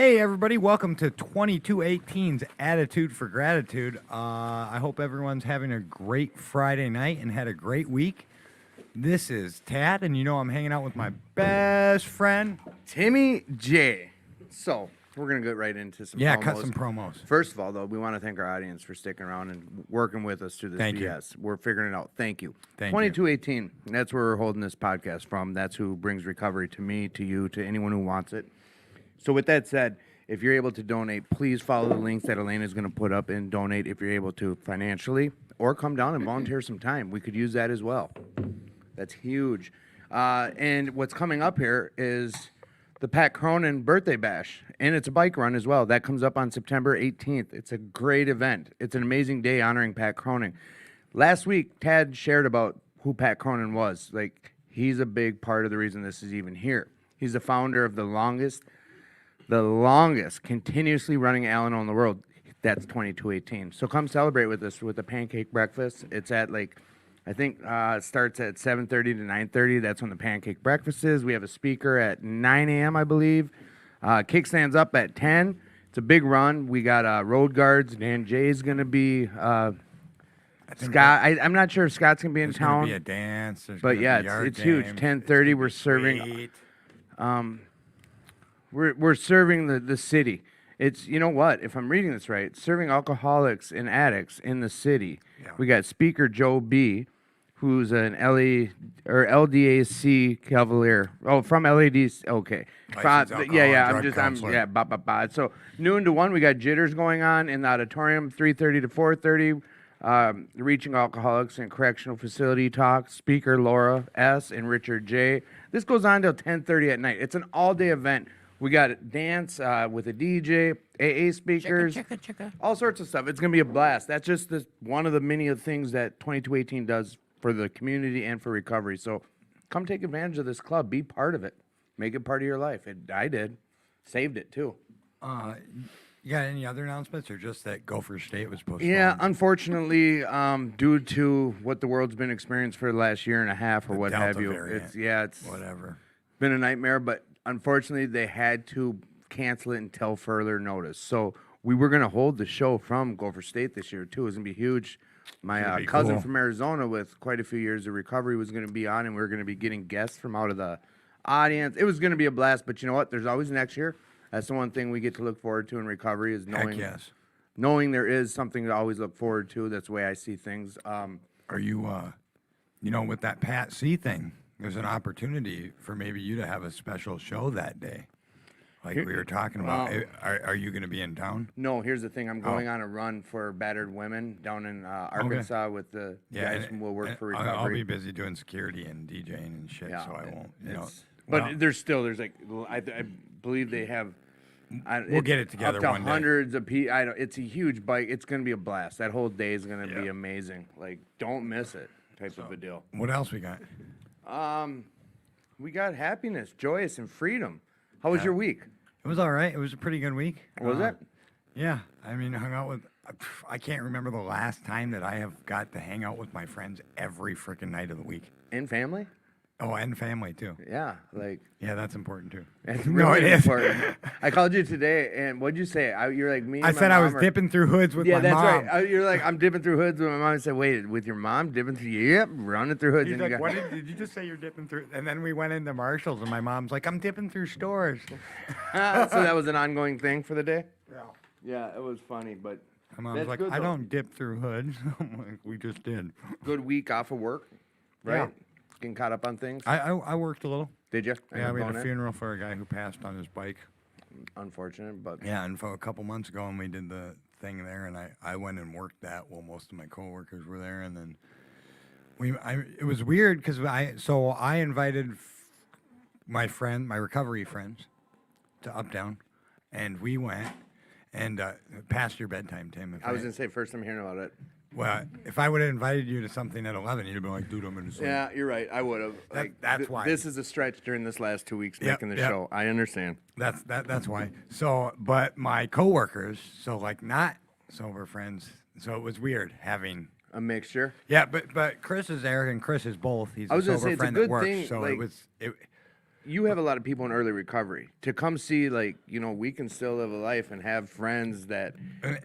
Hey, everybody, welcome to 2218's Attitude for Gratitude. I hope everyone's having a great Friday night and had a great week. This is Tad, and I'm hanging out with my best friend. Timmy J. So, we're going to get right into some promos. Cut some promos. First of all, though, we want to thank our audience for sticking around and working with us through this Thank BS. We're figuring it out. Thank you. Thank 2218, that's where we're holding this podcast from. That's who brings recovery to me, to you, to anyone who wants it. So with that said, if you're able to donate, please follow the links that Elena is going to put up and donate if you're able to financially, or come down and volunteer some time. We could use that as well. That's huge. And what's coming up here is the Pat Cronin birthday bash, and it's a bike run as well. That comes up on September 18th. It's a great event. It's an amazing day honoring Pat Cronin. Last week, Tad shared about who Pat Cronin was. Like, he's a big part of the reason this is even here. He's the founder of the longest continuously running Alano in the world. That's 2218. So come celebrate with us with a pancake breakfast. It's at it starts at 7:30 to 9:30. That's when the pancake breakfast is. We have a speaker at 9 a.m., I believe. Kickstand's up at 10. It's a big run. We got road guards. Dan Jay's going to be Scott. I'm not sure if Scott's going to be in town. There's going to be a dance. But yeah, it's huge. 10:30. We're serving. We're serving the city. It's, you know what, if I'm reading this right, serving alcoholics and addicts in the city. Yeah. We got speaker Joe B., who's an LDAC Cavalier. Oh, from LADC. Okay. So noon to 1, we got jitters going on in the auditorium. 3:30 to 4:30. Reaching alcoholics and correctional facility talk. Speaker Laura S. and Richard J. This goes on till 10:30 at night. It's an all-day event. We got a dance with a DJ, AA speakers, all sorts of stuff. It's going to be a blast. That's just one of the many things that 2218 does for the community and for recovery. So come take advantage of this club. Be part of it. Make it part of your life. I did. Saved it, too. You got any other announcements, or just that Gopher State was postponed? Yeah, unfortunately, due to what the world's been experiencing for the last year and a half or what have you. Variant. It's whatever. Been a nightmare, but unfortunately, they had to cancel it until further notice. So we were going to hold the show from Gopher State this year, too. It was going to be huge. My cousin from Arizona with quite a few years of recovery was going to be on, and we were going to be getting guests from out of the audience. It was going to be a blast, but you know what? There's always next year. That's the one thing we get to look forward to in recovery is knowing there is something to always look forward to. That's the way I see things. Are you, with that Pat C thing, there's an opportunity for maybe you to have a special show that day, like we were talking about. Are you going to be in town? No, here's the thing. I'm going on a run for battered women down in Arkansas with the guys who will work for recovery. I'll be busy doing security and DJing and shit, so I won't. But there's like, I believe they have. We'll get it together up to one day. Hundreds of people. It's a huge bike. It's going to be a blast. That whole day is going to be amazing. Like, don't miss it, type of a deal. What else we got? We got happiness, joyous, and freedom. How was your week? It was all right. It was a pretty good week. Was it? Yeah. I mean, hung out with. I can't remember the last time that I have got to hang out with my friends every freaking night of the week. And family? Oh, and family too. Yeah, yeah, that's important too. It's really important. I called you today, and what'd you say? You're like me. I said I was dipping through hoods with my mom. Yeah, that's right. You're like, I'm dipping through hoods with my mom. I said, wait, with your mom dipping through? Yep, running through hoods. He's like, what did you just say? You're dipping through? And then we went into Marshalls, and my mom's like, I'm dipping through stores. So that was an ongoing thing for the day. Yeah. Yeah, it was funny, but my mom's like, I don't dip through hoods. I'm like, we just did. Good week off of work, right? Yeah. Getting caught up on things? I worked a little. Did you? Yeah, we had a funeral for a guy who passed on his bike. Unfortunate, but... Yeah, and for a couple months ago, and we did the thing there, and I went and worked that while most of my coworkers were there, and then it was weird, because I invited my recovery friends to Uptown, and we went, and past your bedtime, Tim. I was going to say, first I'm hearing about it. Well, if I would have invited you to something at 11, you'd have been like, dude, I'm going to sleep. Yeah, you're right. I would have. That's why. This is a stretch during this last 2 weeks making the show. I understand. That's why. So, but my coworkers, not sober friends, so it was weird having a mixture. Yeah, but Chris is there, and Chris is both. He's a sober friend that works. So you have a lot of people in early recovery to come see, like, we can still live a life and have friends that,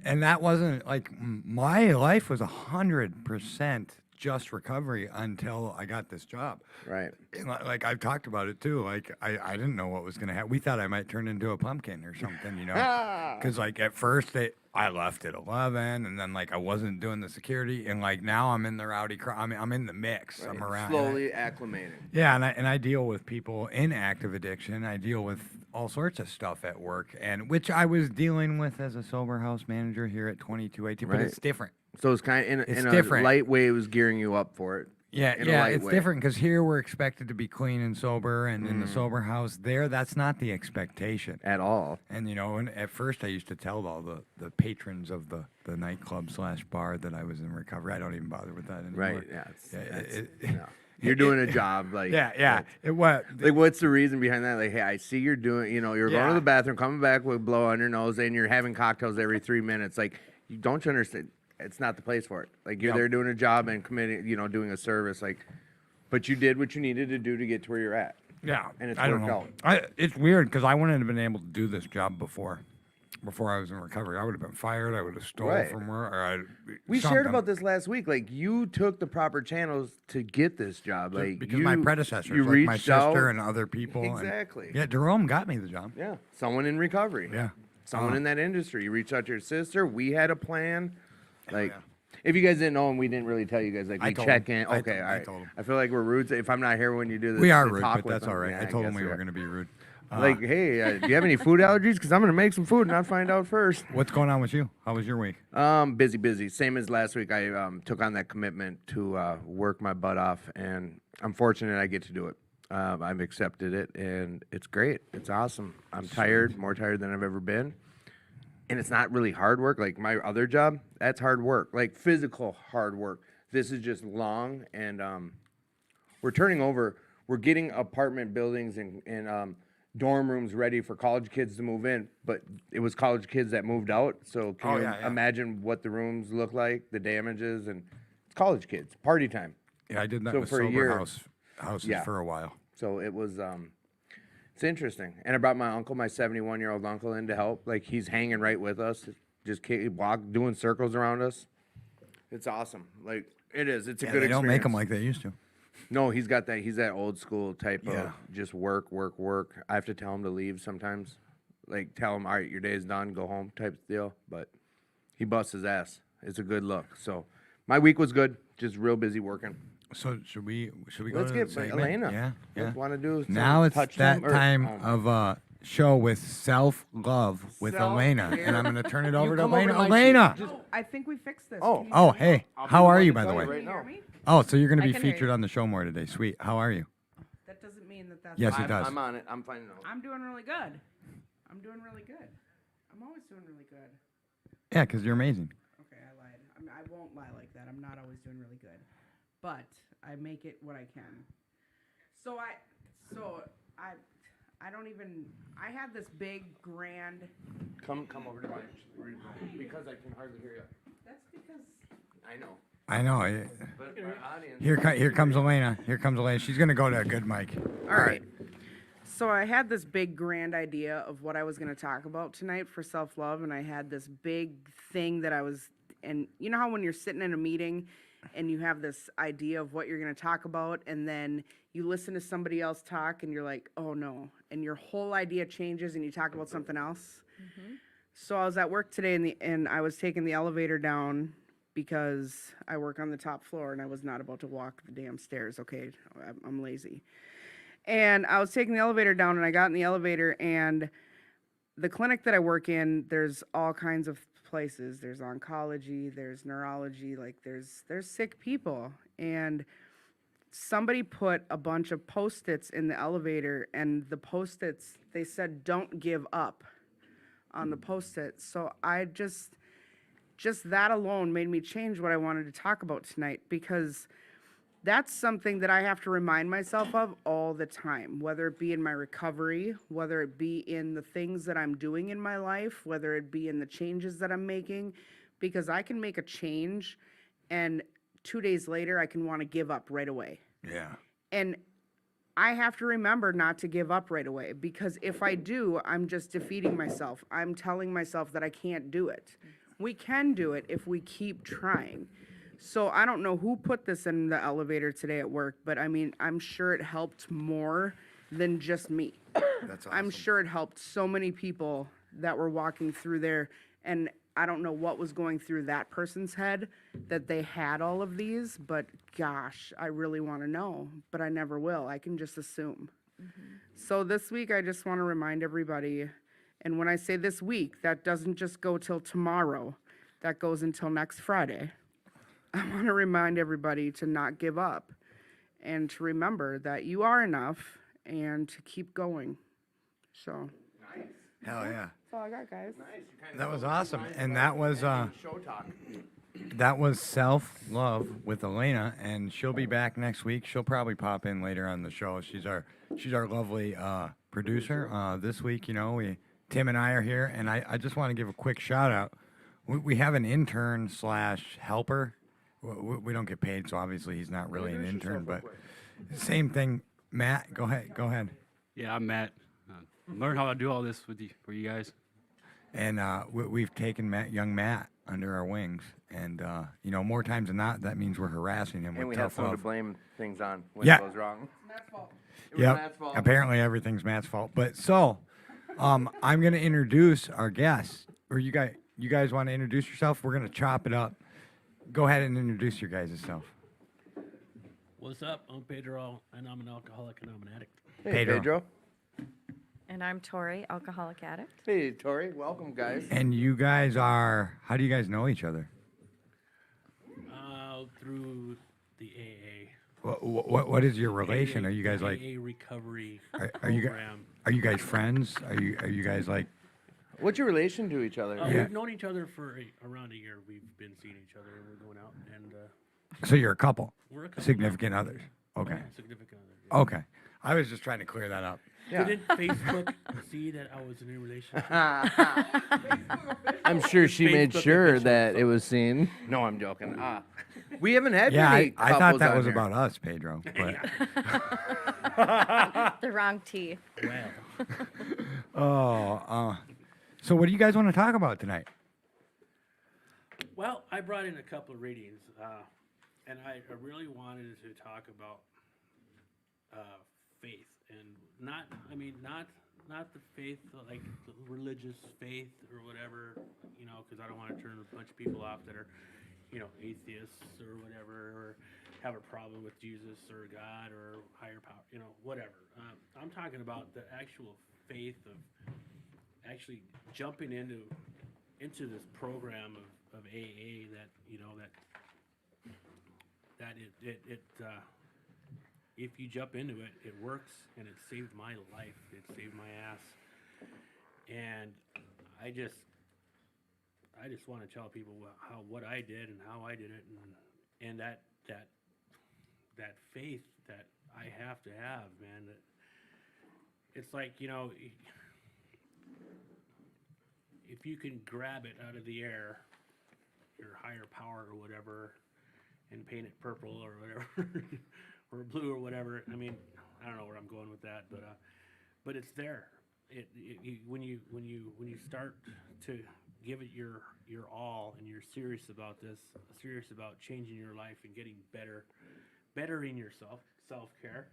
And that wasn't like my life was 100% just recovery until I got this job. right. And like I've talked about it too. Like I didn't know what was gonna happen. We thought I might turn into a pumpkin or something, Because like at first I left at 11, and then like I wasn't doing the security, and like now I'm in the rowdy crowd. I'm in the mix. I'm around. Slowly acclimating. Yeah, and I deal with people in active addiction. I deal with all sorts of stuff at work, and which I was dealing with as a sober house manager here at 2218. But Right. it's different. So it's kind of It's in a different. light way, it was gearing you up for it. Yeah, in a yeah, light it's way. different because here we're expected to be clean and sober, and in the sober house there, that's not the expectation. At all. And and at first I used to tell all the patrons of the nightclub / bar that I was in recovery. I don't even bother with that anymore. Right. Yeah. Yeah, No. You're doing a job. Like, yeah. It was. Like, what's the reason behind that? Like, hey, I see you're doing, you're going Yeah. to the bathroom, coming back with blow on your nose, and you're having cocktails every 3 minutes. Like, don't you understand? It's not the place for it. Like, you're Yep. there doing a job and committing, doing a service. Like, but you did what you needed to do to get to where you're at. Yeah, And it's I don't worked know. out. It's weird because I wouldn't have been able to do this job before I was in recovery. I would have been fired. I would have stolen Right. from work. Or We shared something. about this last week. Like, you took the proper channels to get this job. Like, because my predecessors, you like my reached sister out. and other people. and- Exactly. yeah, Jerome got me the job. Yeah, someone in recovery. Yeah. Someone Uh-huh. in that industry. You reached out to your sister. We had a plan. Like, yeah. if you guys didn't know and we didn't really tell you guys, like, I we told check him. in. I Okay, told- all I right. told him. I feel like we're rude if I'm not here when you do this. We are to rude, talk but with that's them. all right. Yeah, I told guess him we were are. going to be rude. Like, hey, do you have any food allergies? Because I'm going to make some food and I'll find out first. What's going on with you? How was your week? Busy. Same as last week. I took on that commitment to work my butt off, and I'm fortunate I get to do it. I've accepted it, and it's great. It's awesome. I'm tired, more tired than I've ever been. And it's not really hard work. Like my other job, that's hard work, like physical hard work. This is just long, and we're turning over. We're getting apartment buildings and dorm rooms ready for college kids to move in, but it was college kids that moved out. So can Oh, you yeah. imagine what the rooms look like, the damages, and it's college kids, party time. Yeah, I did that So with for a sober year- houses Yeah. for a while. So it was, it's interesting. And I brought my uncle, my 71-year-old uncle, in to help. Like, he's hanging right with us, just doing circles around us. It's awesome. Like, it is. It's a Yeah, good they experience. don't make them like they used to. No, he's got that. He's that old school type Yeah. of just work. I have to tell him to leave sometimes. Like, tell him, all right, your day's done, go home type deal. But he busts his ass. It's a good look. So my week was good. Just real busy working. So should we go Let's to get the segment? Elena. Yeah. Want to do some Now it's touch that them, or- time oh. of show with self-love with Elena, and I'm going to turn it over to come over Elena. to my Elena. seat. Oh, I think we fixed this. Oh. Can you Oh, hear me? hey. How are you, by the tell way? you right Can you hear now. me? Oh, so you're going to I be can hear featured you. on the show more today. Sweet. How are you? That doesn't mean that that's. Yes, it I'm, does. I'm on it. I'm finding out. I'm doing really good. I'm doing really good. I'm always doing really good. Yeah, because you're amazing. Okay, I lied. I won't lie like that. I'm not always doing really good, but I make it what I can. So I don't even. I had this big grand. Come over to my because I can hardly hear you. That's because. I know. I know. eh, But our audience. Here comes Elena. Here comes Elena. She's going to go to a good mic. All right. So I had this big grand idea of what I was going to talk about tonight for self-love, and I had this big thing that I was, and you know how when you're sitting in a meeting and you have this idea of what you're going to talk about, and then you listen to somebody else talk and you're like, oh no, and your whole idea changes and you talk about something else. So I was at work today and I was taking the elevator down because I work on the top floor and I was not about to walk the damn stairs. Okay, I'm lazy. And I was taking the elevator down, and I got in the elevator, and the clinic that I work in, there's all kinds of places. There's oncology, there's neurology, like there's sick people. And somebody put a bunch of Post-its in the elevator, and the Post-its, they said, don't give up on the Post-its. So I just that alone made me change what I wanted to talk about tonight, because that's something that I have to remind myself of all the time, whether it be in my recovery, whether it be in the things that I'm doing in my life, whether it be in the changes that I'm making, because I can make a change and 2 days later I can want to give up right away. Yeah. And I have to remember not to give up right away, because if I do, I'm just defeating myself. I'm telling myself that I can't do it. We can do it if we keep trying. So I don't know who put this in the elevator today at work, but I mean, I'm sure it helped more than just me. That's awesome. I'm sure it helped so many people that were walking through there, and I don't know what was going through that person's head that they had all of these, but gosh, I really want to know, but I never will. I can just assume. So this week, I just want to remind everybody, and when I say this week, that doesn't just go till tomorrow, that goes until next Friday. I want to remind everybody to not give up and to remember that you are enough and to keep going. So Hell yeah. that's all I got, guys. That was awesome. And that was show talk. that was Self-Love with Elena, and she'll be back next week. She'll probably pop in later on the show. She's our lovely producer. This week, you know, Tim and I are here, and I just want to give a quick shout out. We have an intern / helper. We don't get paid, so obviously he's not really an intern, but same thing. Matt, go ahead. Yeah, I'm Matt. Learn how to do all this for you guys. And we've taken young Matt under our wings, and you know, more times than not, that means we're harassing him And with we have tough someone to love. blame things on when Yeah. it goes wrong. Matt's fault. It was Yep. Matt's fault. Apparently, everything's Matt's fault. But so, I'm going to introduce our guests. Or you guys want to introduce yourself? We're going to chop it up. Go ahead and introduce your guys' self. What's up? I'm Pedro, and I'm an alcoholic and I'm an addict. Hey, Pedro. Pedro. And I'm Tori, alcoholic addict. Hey, Tori. Welcome, guys. And you guys are. How do you guys know each other? Through the AA. What is your relation? Are you guys like? AA recovery Are you program? Are you guys friends? Are you guys like? What's your relation to each other? Yeah. We've known each other for around a year. We've been seeing each other, and we're going out, and So you're a couple, we're a couple. significant others. Okay. Significant other. Okay. I was just trying to clear that up. Yeah. Didn't Facebook see that I was in a relationship? I'm sure she made Facebook sure official, that so- it was seen. No, I'm joking. We haven't had Yeah, many I thought couples that on was here. about us, Pedro. But The wrong tea. Well, so what do you guys want to talk about tonight? well, I brought in a couple of readings, and I really wanted to talk about faith, and not the faith like the religious faith or whatever, you know, because I don't want to turn a bunch of people off that are, you know, atheists or whatever, or have a problem with Jesus or God or higher power, you know, whatever. I'm talking about the actual faith of actually jumping into this program of AA that, you know, that it if you jump into it, it works, and it saved my life. It saved my ass. And I just want to tell people what I did and how I did it, and that faith that I have to have, man. That it's like, you know, if you can grab it out of the air, your higher power or whatever, and paint it purple or whatever, or blue or whatever. I mean, I don't know where I'm going with that, but it's there. When you start to give it your all, and you're serious about this, serious about changing your life and getting bettering yourself, self-care.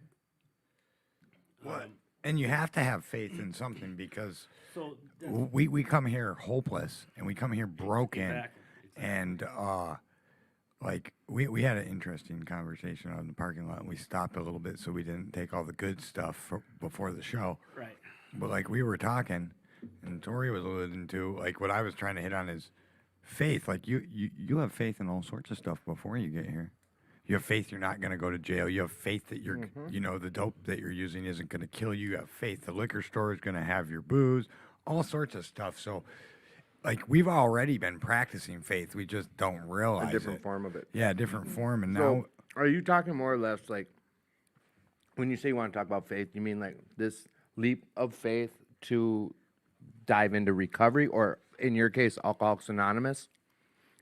And you have to have faith in something, because So we come here hopeless, and we come here broken, Exactly. and like we had an interesting conversation out in the parking lot. We stopped a little bit so we didn't take all the good stuff before the show. right. But like we were talking, and Tori was alluding to, like what I was trying to hit on is faith. Like you have faith in all sorts of stuff before you get here. You have faith you're not going to go to jail. You have faith that you're, you know, the dope that you're using isn't going to kill you. You have faith the liquor store is going to have your booze, all sorts of stuff. So, like, we've already been practicing faith. We just don't realize A different it. form of it. Yeah, a different form. And now, So, are you talking more or less like, when you say you want to talk about faith, you mean like this leap of faith to dive into recovery, or in your case, Alcoholics Anonymous?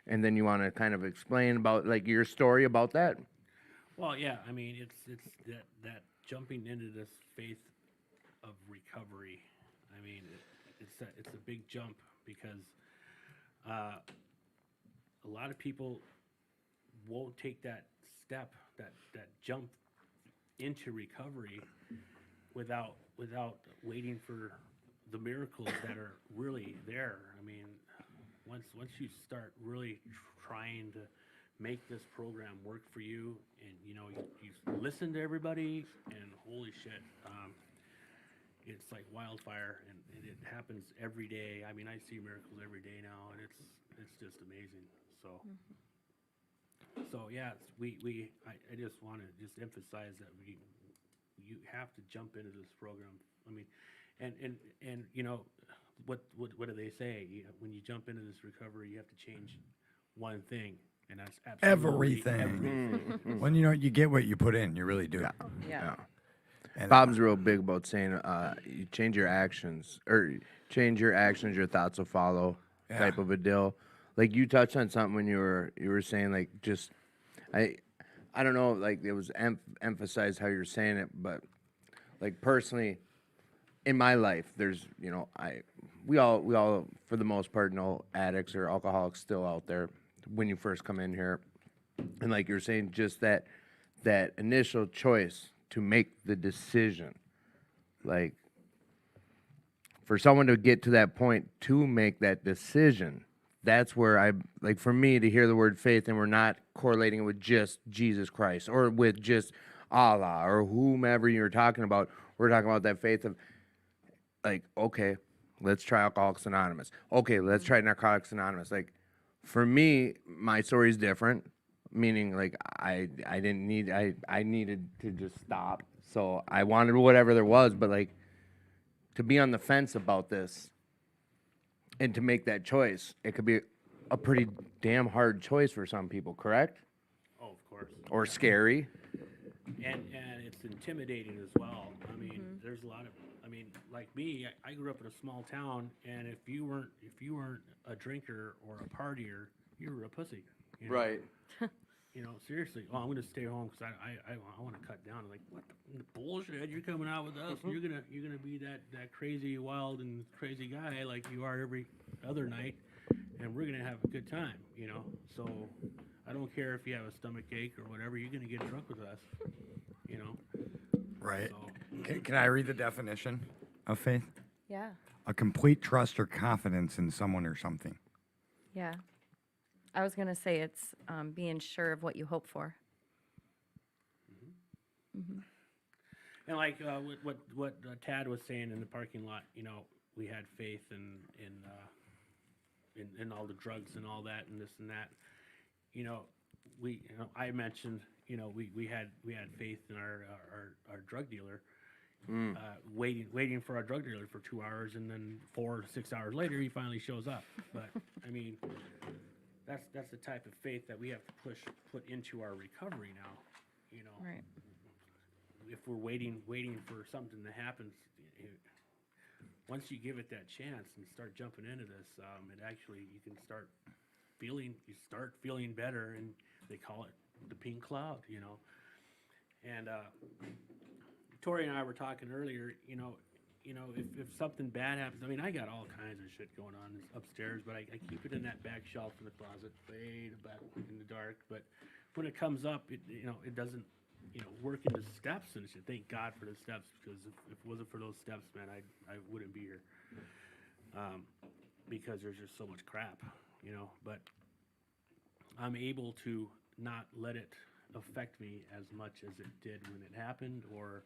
And then you want to kind of explain about like your story about that? Well, yeah. I mean, it's that jumping into this faith of recovery. I mean, it's a big jump because a lot of people won't take that step, that jump into recovery without waiting for the miracles that are really there. I mean, once you start really trying to make this program work for you, and you know you listen to everybody, and holy shit, it's like wildfire, and it happens every day. I mean, I see miracles every day now, and it's just amazing. So yeah, I just want to just emphasize that you have to jump into this program. I mean, and you know, what do they say? When you jump into this recovery, you have to change one thing, and that's absolutely Everything. When you know you get what you put in, you really do. Yeah. And Bob's real big about saying you change your actions, your thoughts will follow, type of a deal. Like you touched on something when you were saying like just I don't know, like it was emphasized how you're saying it, but like personally in my life, there's, you know, we all for the most part know addicts or alcoholics still out there when you first come in here, and like you're saying, just that initial choice to make the decision, like for someone to get to that point to make that decision, that's where I like, for me to hear the word faith, and we're not correlating it with just Jesus Christ or with just Allah or whomever you're talking about. We're talking about that faith of like, okay, let's try Alcoholics Anonymous. Okay, let's try Narcotics Anonymous. Like for me, my story is different, meaning like I needed to just stop. So I wanted whatever there was, but like to be on the fence about this and to make that choice, it could be a pretty damn hard choice for some people, correct? Oh, of course. Or scary. And it's intimidating as well. I mean, there's a lot of, I mean, like me, I grew up in a small town, and if you weren't a drinker or a partier, you were a pussy. You know? Right. You know, seriously. Oh, I'm gonna stay home because I want to cut down. Like, what the bullshit? You're coming out with us. You're gonna be that crazy, wild and crazy guy like you are every other night, and we're gonna have a good time. You know. So I don't care if you have a stomach ache or whatever. You're gonna get drunk with us. You know. right. So Can I read the definition of faith? Yeah. A complete trust or confidence in someone or something. Yeah. I was going to say it's being sure of what you hope for. and like what Tad was saying in the parking lot. You know, we had faith in all the drugs and all that and this and that. You know, I mentioned, you know, we had faith in our drug dealer, waiting for our drug dealer for 2 hours, and then 4 to 6 hours later he finally shows up. But I mean, that's the type of faith that we have to put into our recovery now. You know, Right. if we're waiting for something to happen, once you give it that chance and start jumping into this, it actually, you can start feeling better, and they call it the pink cloud, you know. And Tori and I were talking earlier, you know, if something bad happens, I mean, I got all kinds of shit going on upstairs, but I keep it in that back shelf in the closet, way back in the dark. But when it comes up, it doesn't, work into steps and shit. Thank God for the steps, because if it wasn't for those steps, man, I wouldn't be here. Because there's just so much crap, but I'm able to not let it affect me as much as it did when it happened, or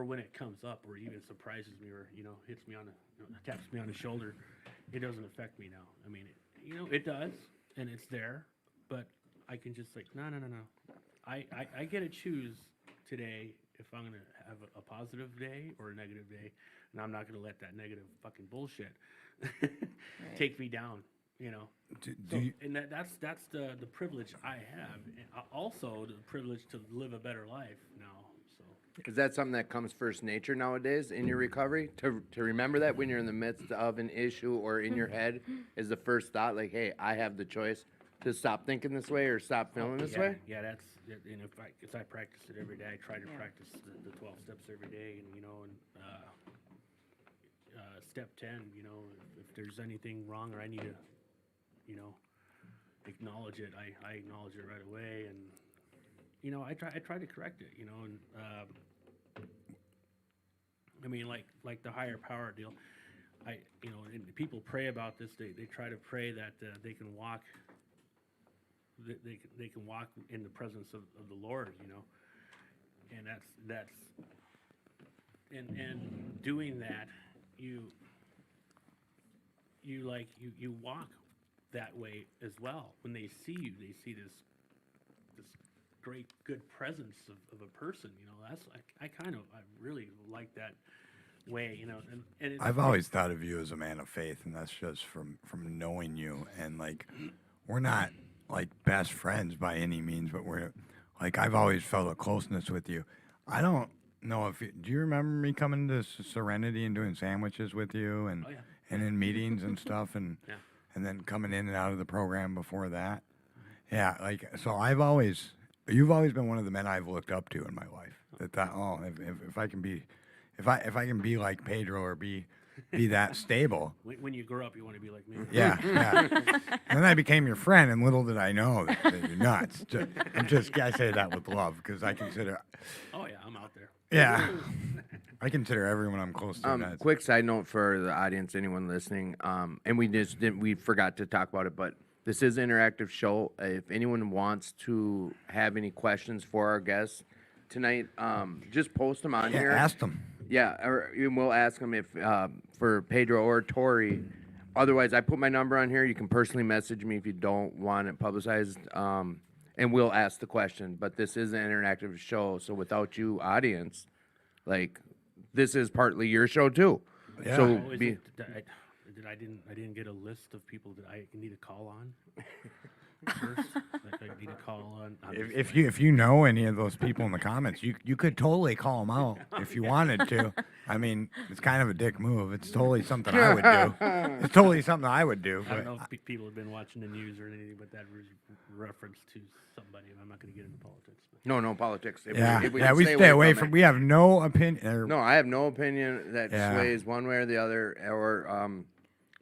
when it comes up, or even surprises me, or hits me taps me on the shoulder. It doesn't affect me now. I mean, it does, and it's there, but I can just like, no. I get to choose today if I'm gonna have a positive day or a negative day, and I'm not gonna let that negative fucking bullshit take me down. And that's the privilege I have, and also the privilege to live a better life now. So Is that something that comes first nature nowadays in your recovery? To remember that when you're in the midst of an issue or in your head, is the first thought like, hey, I have the choice. to stop thinking this way or stop feeling this yeah, way? Yeah, and if I practice it every day, I try to practice the 12 steps every day, and step 10, if there's anything wrong or I need to, acknowledge it, I acknowledge it right away, and I try to correct it, and I mean, like the higher power deal, and people pray about this. They try to pray that they can walk. They can walk in the presence of the Lord, and that's and doing that, you walk that way as well. When they see you, they see this great good presence of a person. That's I really like that way. And it's, I've always thought of you as a man of faith, and that's just from knowing you. And like, we're not like best friends by any means, but we're like, I've always felt a closeness with you. I don't know if do you remember me coming to Serenity and doing sandwiches with you, and Oh, yeah. and in meetings and stuff, and Yeah. and then coming in and out of the program before that. Yeah, like, so you've always been one of the men I've looked up to in my life. If I can be, if I can be like Pedro or be that stable. when you grow up, you want to be like me. Yeah, yeah. And then I became your friend, and little did I know that you're nuts. I say that with love, because I consider, Oh yeah, I'm out there. yeah, I consider everyone I'm close to nuts. Quick side note for the audience, anyone listening, and we forgot to talk about it, but this is an interactive show. If anyone wants to have any questions for our guests tonight, just post them on Yeah, here. ask them. Yeah, or we'll ask them if for Pedro or Tori. Otherwise, I put my number on here. You can personally message me if you don't want it publicized, and we'll ask the question. But this is an interactive show, so without you, audience, like, this is partly your show too. Yeah. So Oh, is be, it, I didn't get a list of people that I need to call on first. Like I need to call on. If you know any of those people in the comments, you could totally call them out if you wanted to. I mean, it's kind of a dick move. It's totally something I would do. It's totally something I would do. I don't But know if people have been watching the news or anything, but that was reference to somebody. I'm not going to get into politics. But. no politics. If yeah, if yeah, can we stay away from. it. We have no opinion. No, I have no opinion that Yeah. sways one way or the other, or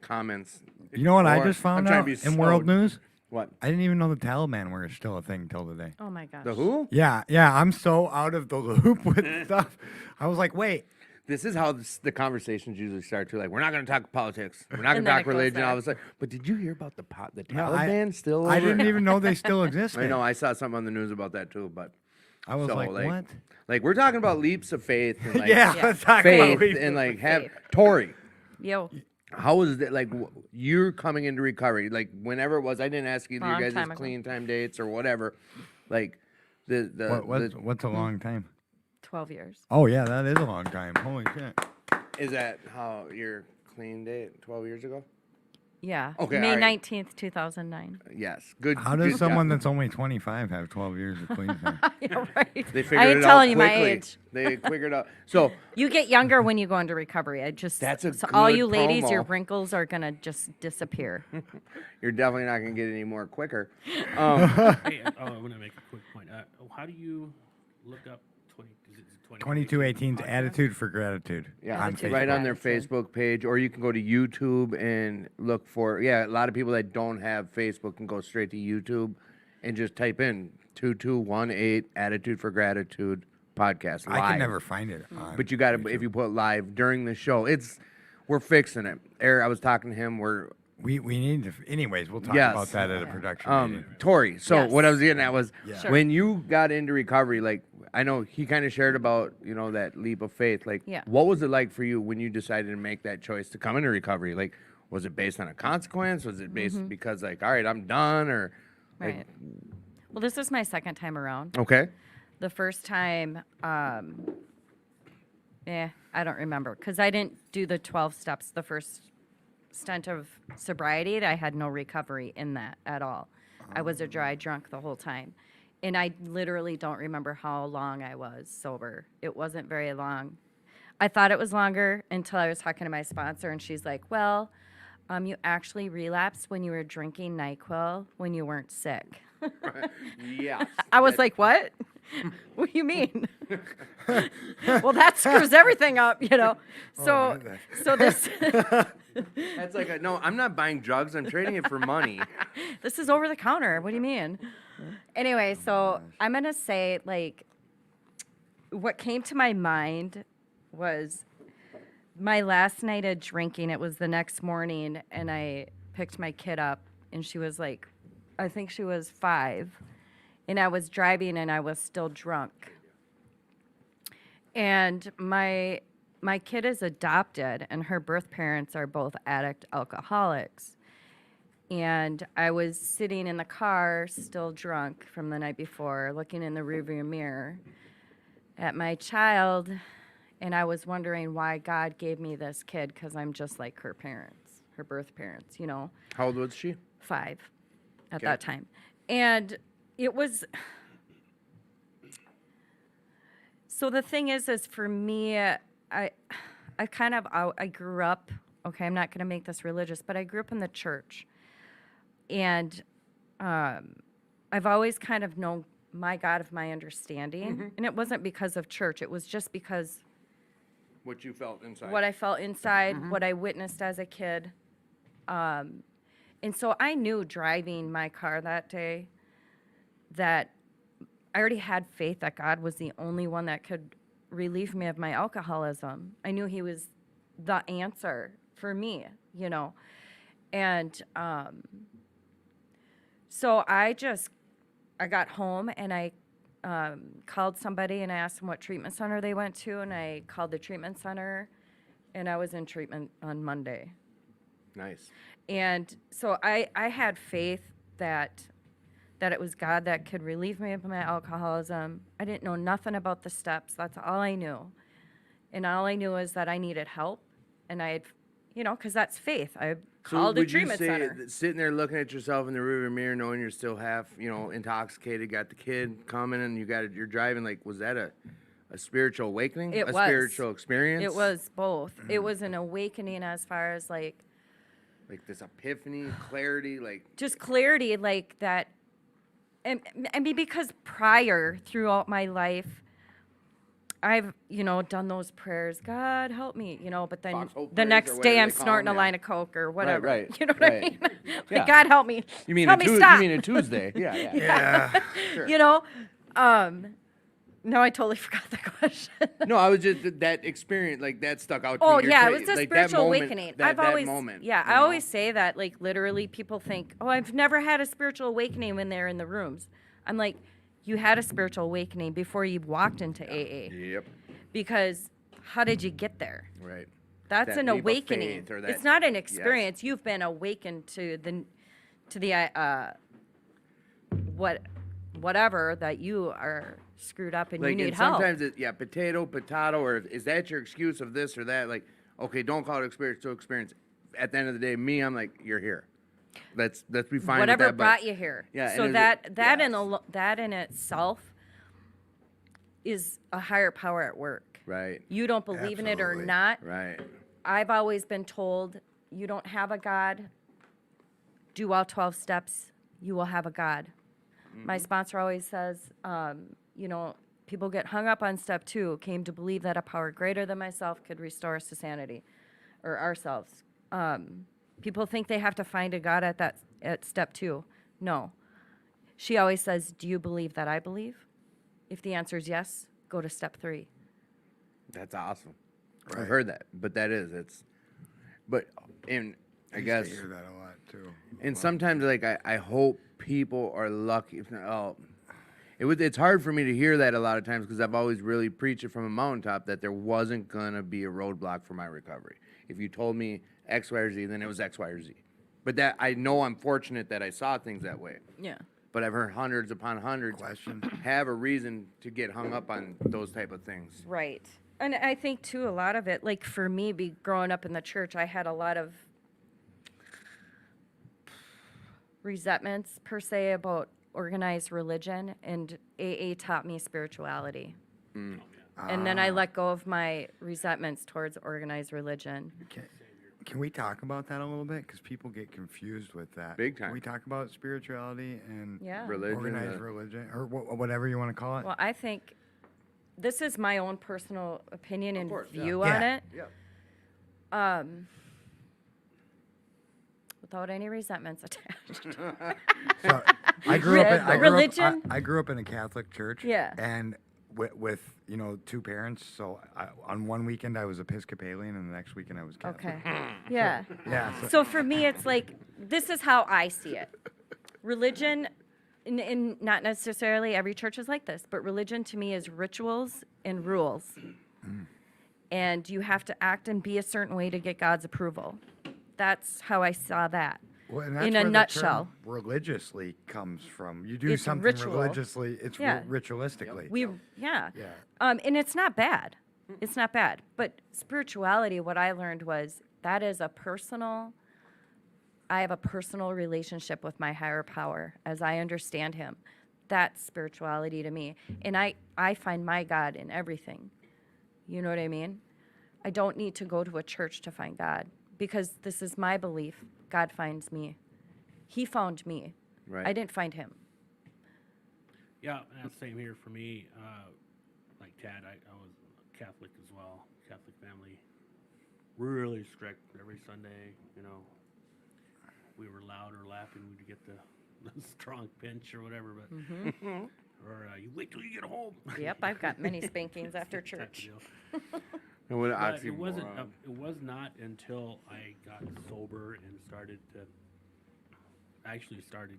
comments. You know what I Or- just I'm found trying out to be in world snowed. news? What? I didn't even know the Taliban were still a thing till today. Oh my gosh. The who? Yeah, I'm so out of the loop with stuff. I was like, wait. This is how the conversations usually start too. Like, we're not going to talk politics. We're not going And to then talk it goes religion. All there. of a sudden, but did you hear about the No, Taliban still? I over? didn't even know they still existed. I know. I saw something on the news about that too. But I was so, like, like, what? like, we're talking about leaps of faith. And like, Yeah, Yeah. let's talk faith about leap and of like have faith. Tori. Yo, How is it like you're coming into recovery? Like whenever it was, I didn't ask either Long you guys' time ago. clean time dates or whatever. Like the what's a long time? 12 years. Oh yeah, that is a long time. Holy shit. is that how your clean date 12 years ago? Yeah. Okay, May all right. 19th, 2009. Yes. Good. How good does someone job. that's only 25 have 12 years of clean time? Yeah, right. They figured I it ain't out telling you my quickly. age. They figured out. So You get younger when you go into recovery. I just That's a so all good you ladies, your promo. wrinkles are gonna just disappear. you're definitely not gonna get any more quicker. Hey, I want to make a quick point. How do you look up 20? Is it 2218's attitude for gratitude. Yeah, on Attitude Facebook. right on their Gratitude. Facebook page, or you can go to YouTube and look for. Yeah, a lot of people that don't have Facebook can go straight to YouTube and just type in 2218 Attitude for Gratitude podcast live. I can never find it. On But you got to if you put live during the show, we're fixing it. Eric, I was talking to him. we need to. Anyways, we'll talk Yes. about that at a production meeting. Tori. So Yes. what I was getting at was Sure. when you got into recovery, like I know he kind of shared about that leap of faith. Like, Yeah. what was it like for you when you decided to make that choice to come into recovery? Like, was it based on a consequence? Was it based because like, all right, I'm done, or like, Right. Well, this is my second time around. okay, The first time, I don't remember because I didn't do the 12 steps. The first stint of sobriety, I had no recovery in that at all. I was a dry drunk the whole time. And I literally don't remember how long I was sober. It wasn't very long. I thought it was longer until I was talking to my sponsor, and she's like, well, You actually relapsed when you were drinking NyQuil when you weren't sick. Yes. I was like, what? What do you mean? Well, that screws everything up, you know. So, so this That's like, no, I'm not buying drugs. I'm trading it for money. this is over the counter. What do you mean? Anyway, so I'm gonna say like, what came to my mind was my last night of drinking. It was the next morning, and I picked my kid up, and she was like, I think she was 5, and I was driving, and I was still drunk. And my kid is adopted, and her birth parents are both addict alcoholics. And I was sitting in the car, still drunk from the night before, looking in the rearview mirror at my child, and I was wondering why God gave me this kid, because I'm just like her parents, her birth parents, you know. How old was she? 5 at Okay. that time. And it was, so the thing is for me, I grew up, okay, I'm not going to make this religious, but I grew up in the church. And I've always kind of known my God of my understanding. And it wasn't because of church, it was just because What you felt inside. what I felt inside, what I witnessed as a kid. And so I knew driving my car that day that I already had faith that God was the only one that could relieve me of my alcoholism. I knew he was the answer for me, you know. And so I got home and I called somebody and I asked them what treatment center they went to, and I called the treatment center, and I was in treatment on Monday. Nice. And so I had faith that it was God that could relieve me of my alcoholism. I didn't know nothing about the steps. That's all I knew. And all I knew is that I needed help. And I had, you know, because that's faith. I called a treatment center. That sitting there looking at yourself in the rearview mirror, knowing you're still half, you know, intoxicated, got the kid coming, and you're driving, like, was that a spiritual awakening? It a was. spiritual experience? It was both. It was an awakening as far as like this epiphany, clarity, like. just clarity, like that. And I mean, because prior throughout my life, I've, you know, done those prayers, God help me, you know, but then Foxhole the prayers next or day whatever I'm they call snorting them, a yeah. line of Coke or whatever. right, You know what right. I mean? Like, Yeah. God help me. You mean help me you stop. mean a Tuesday? Yeah, yeah. Yeah. Sure. You know? No, I totally forgot the question. No, I was just that experience, like that stuck out. Oh to me. yeah, You're it was a like, that spiritual moment- awakening. That, I've that always, moment. yeah, you I know? always say that. Like literally, people think, "Oh, I've never had a spiritual awakening when they're in the rooms." I'm like, you had a spiritual awakening before you walked into AA, Yep. because how did you get there? Right. That's That an leap of awakening. faith or that- It's not an yes. experience. You've been awakened to the whatever that you are screwed up and you need and help. sometimes potato, or is that your excuse of this or that? Like, okay, don't call it experience to experience. At the end of the day, I'm like, you're here. Let's be fine Whatever with that. brought you here. Yeah, So and that that in itself is a higher power at work. right, You don't believe in it or Absolutely. not. right. I've always been told you don't have a God. Do all 12 steps, you will have a God. My sponsor always says, you know, people get hung up on step 2, came to believe that a power greater than myself could restore us to sanity, or ourselves. People think they have to find a God at step 2. No. She always says, do you believe that I believe? If the answer is yes, go to step 3. That's awesome. Right. I've heard that, but I used to guess, hear that a lot too. and sometimes like I hope people are lucky. It's hard for me to hear that a lot of times because I've always really preached it from a mountaintop that there wasn't gonna be a roadblock for my recovery. If you told me X, Y, or Z, then it was X, Y, or Z. But that I know I'm fortunate that I saw things that way. Yeah. But I've heard hundreds upon hundreds Question. have a reason to get hung up on those type of things. Right. And I think, too, a lot of it, like for me, growing up in the church, I had a lot of resentments, per se, about organized religion, and AA taught me spirituality. And then I let go of my resentments towards organized religion. Can we talk about that a little bit? Because people get confused with that. Big Can time. we talk about spirituality and Yeah. Religion. organized religion, or whatever you want to call it? Well, I think this is my own personal opinion and course, yeah. view on Yeah. it. Yeah. Without any resentments attached. So, I grew up. Religion? I grew up in a Catholic church. Yeah. And with two parents. So on one weekend I was Episcopalian, and the next weekend I was Catholic. Okay. Yeah. Yeah. So for me, it's like, this is how I see it. Religion, in not necessarily every church is like this, but religion to me is rituals and rules. And you have to act and be a certain way to get God's approval. That's how I saw that. Well, and that's in where a the nutshell. term religiously comes from. You do It's something ritual. religiously. It's Yeah. ritualistically. Yeah. Yeah. And it's not bad. It's not bad. But spirituality, what I learned was that is I have a personal relationship with my higher power as I understand him. That's spirituality to me. And I find my God in everything. You know what I mean? I don't need to go to a church to find God, because this is my belief. God finds me. He found me. Right. I didn't find him. Yeah, and same here for me. Like Tad, I was Catholic as well, Catholic family. Really strict every Sunday, We were loud or laughing, we'd get the strong pinch or whatever, but or you wait till you get home. Yep, I've got many spankings after Type of church. deal. And what But it wasn't. oxymoron. It was not until I got sober and started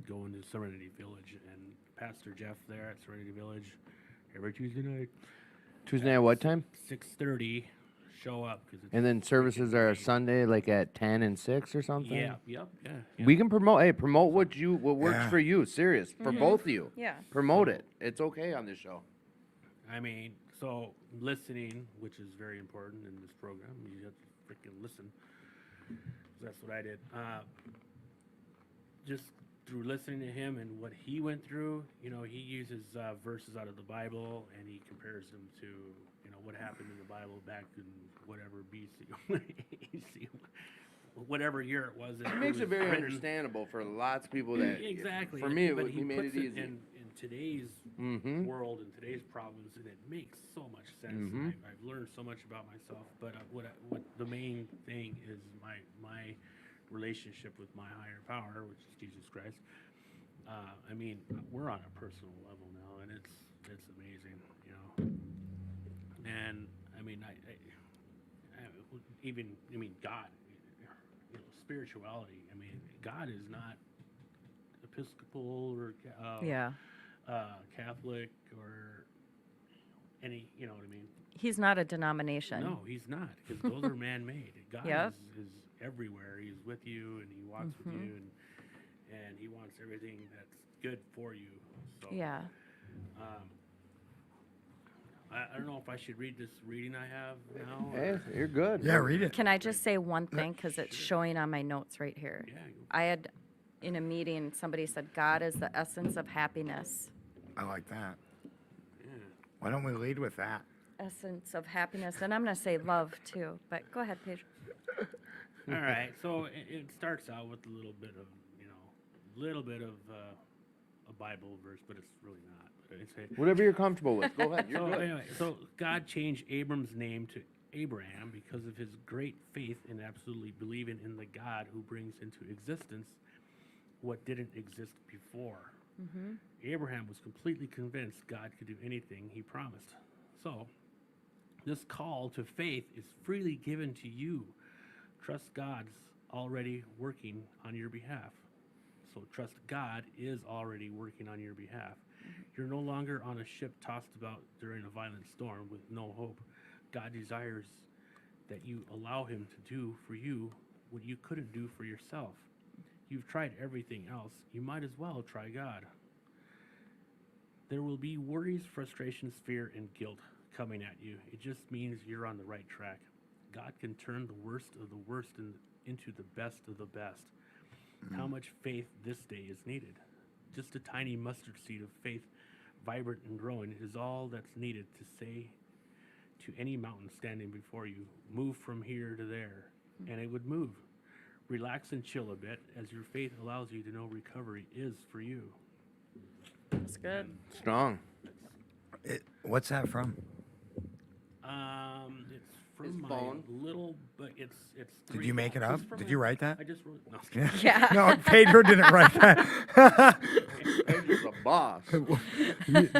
going to Serenity Village, and Pastor Jeff there at Serenity Village every Tuesday night, Tuesday at what time? 6:30. Show up because it's And then services are Sunday, like at 10 and 6 or something? yeah. We can promote, promote what works Yeah. for you, serious, for both of you. Yeah. Promote it. It's okay on this show. I mean, so listening, which is very important in this program, you have to freaking listen. That's what I did. Just through listening to him and what he went through, he uses verses out of the Bible and he compares them to, what happened in the Bible back in whatever BC, AC, whatever year it was. It makes was it very written. understandable for lots of people that. Exactly. For me, but he made puts it easy. in today's Mhm. world and today's problems, and it makes so much sense. Mhm. And I've learned so much about myself. But what the main thing is my relationship with my higher power, which is Jesus Christ. I mean, we're on a personal level now, and it's amazing, And I mean, God, spirituality. I mean, God is not Episcopal or Yeah. Catholic or any, you know what I mean? He's not a denomination. No, he's not, because those are man-made. God Yep. is everywhere. He's with you, and he walks with Mm-hmm. you, and he wants everything that's good for you. So Yeah. I don't know if I should read this reading I have now. Hey, you're good. Yeah, read it. Can I just say one thing, because it's showing on my notes right here? Yeah, I had, in a meeting, somebody said, God is the essence of happiness. I like that. yeah. Why don't we lead with that? Essence of happiness. And I'm going to say love, too. But go ahead, Paige. All right, so it starts out with a little bit of a Bible verse, but it's really not. But it's Whatever you're comfortable with. Go ahead. You're so good. anyway, so God changed Abram's name to Abraham because of his great faith in absolutely believing in the God who brings into existence what didn't exist before. Abraham was completely convinced God could do anything he promised. So, this call to faith is freely given to you. Trust God's already working on your behalf. So trust God is already working on your behalf. You're no longer on a ship tossed about during a violent storm with no hope. God desires that you allow him to do for you what you couldn't do for yourself. You've tried everything else. You might as well try God. There will be worries, frustrations, fear, and guilt coming at you. It just means you're on the right track. God can turn the worst of the worst into the best of the best. How much faith this day is needed? Just a tiny mustard seed of faith, vibrant and growing, is all that's needed to say to any mountain standing before you, move from here to there. and it would move. Relax and chill a bit as your faith allows you to know recovery is for you. That's good. Strong. What's that from? It's from His my phone? little, but it's. Did you make it up? It's from Did my- you write that? I just wrote. No, Yeah. No, Pedro didn't write that. Pedro's a boss.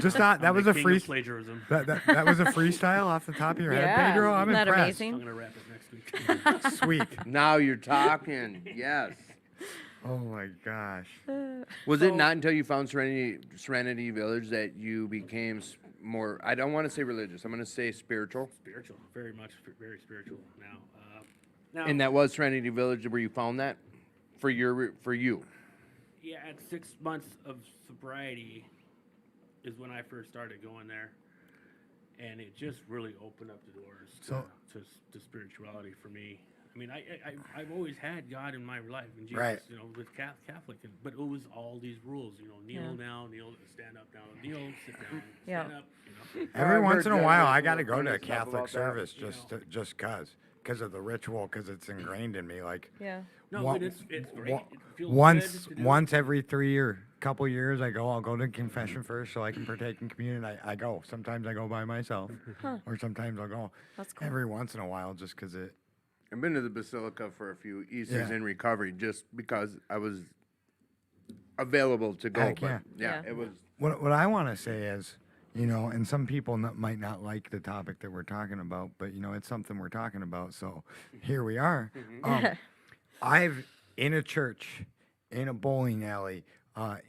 Just not. That I'm was the a king free. of plagiarism. That was a freestyle off the top of your head, Yeah. Pedro. I'm Isn't that impressed. amazing? I'm gonna wrap it next week. Sweet. Now you're talking. Yes. Oh my gosh. Was it So- not until you found Serenity Village that you became more? I don't want to say religious. I'm going to say spiritual. Spiritual, very much, very spiritual now. Now, And that was Serenity Village where you found that for you. yeah, at 6 months of sobriety is when I first started going there, and it just really opened up the doors to spirituality for me. I mean, I've always had God in my life, and Jesus, Right. you know, with Catholic, but it was all these rules, you know, kneel Yeah. down, kneel, stand up, down, kneel, sit down, Yeah. stand up, you know. Every I've once in heard a while, generational I got to go to a funny stuff Catholic about that, service you just because of the ritual, because it's ingrained in me. Like Yeah. No, One- but it's great. one- It feels once good to do once every 3 or couple years, I'll go to confession first so I can partake in communion. I go. Sometimes I go by myself, or sometimes I'll go That's cool. every once in a while just because it. I've been to the Basilica for a few Easters Yeah. in recovery just because I was available to go. Heck but yeah. Yeah. it was. What I want to say is, you know, and some people might not like the topic that we're talking about, but you know, it's something we're talking about. So here we are. I've in a church, in a bowling alley,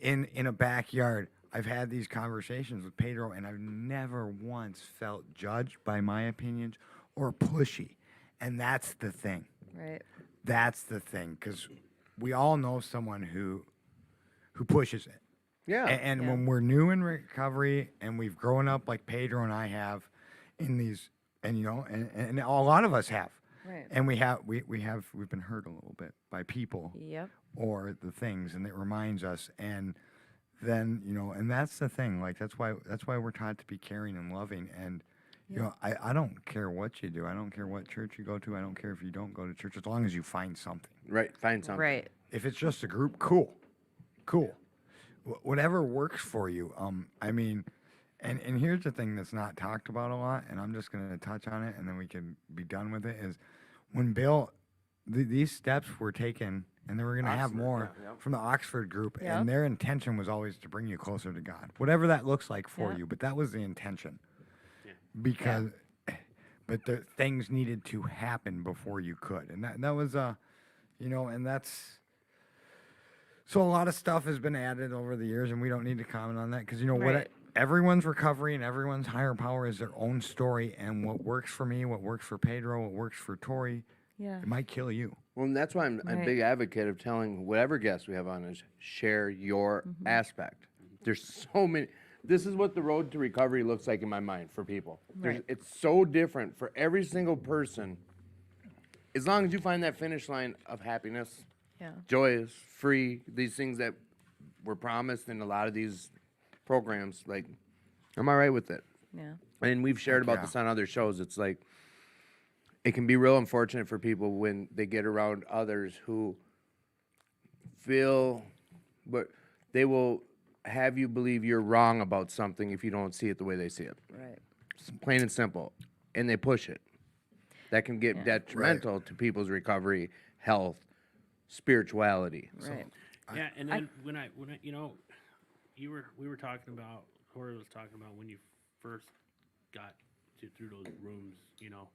in a backyard. I've had these conversations with Pedro, and I've never once felt judged by my opinions or pushy. And that's the thing. Right. That's the thing, because we all know someone who pushes it. Yeah. And Yeah. when we're new in recovery and we've grown up like Pedro and I have in these, and you know, and a lot of us have, Right. and we've been hurt a little bit by people Yep. or the things, and it reminds us. And then you know, and that's the thing. Like that's why we're taught to be caring and loving. And you know, I don't care what you do. I don't care what church you go to. I don't care if you don't go to church, as long as you find something. Right. Find something. Right. If it's just a group, cool. Whatever works for you. I mean, and here's the thing that's not talked about a lot, and I'm just going to touch on it, and then we can be done with it. Is when Bill, these steps were taken, and they were going to have Oxford, more yeah, yep. from the Oxford group, Yep. and their intention was always to bring you closer to God, whatever that looks like for Yep. you. But that was the intention, Yeah. because, but the things needed to happen before you could, and that was you know, and that's. So a lot of stuff has been added over the years, and we don't need to comment on that because you know Right. everyone's recovery and everyone's higher power is their own story, and what works for me, what works for Pedro, what works for Tori, Yeah. it might kill you. Well, and that's why I'm a Right. big advocate of telling whatever guest we have on is share your aspect. There's so many. This is what the road to recovery looks like in my mind for people. Right. It's so different for every single person. As long as you find that finish line of happiness, Yeah. joyous, free, these things that were promised in a lot of these programs, like, I'm all right with it. Yeah. And we've shared Heck about yeah. this on other shows. It's like, it can be real unfortunate for people when they get around others who feel, but they will have you believe you're wrong about something if you don't see it the way they see it. Right. It's plain and simple. And they push it. That can get Yeah. detrimental to people's recovery, health, spirituality. Right. Yeah, and then when I you know, we were talking about, Corey was talking about when you first got through those rooms, you know,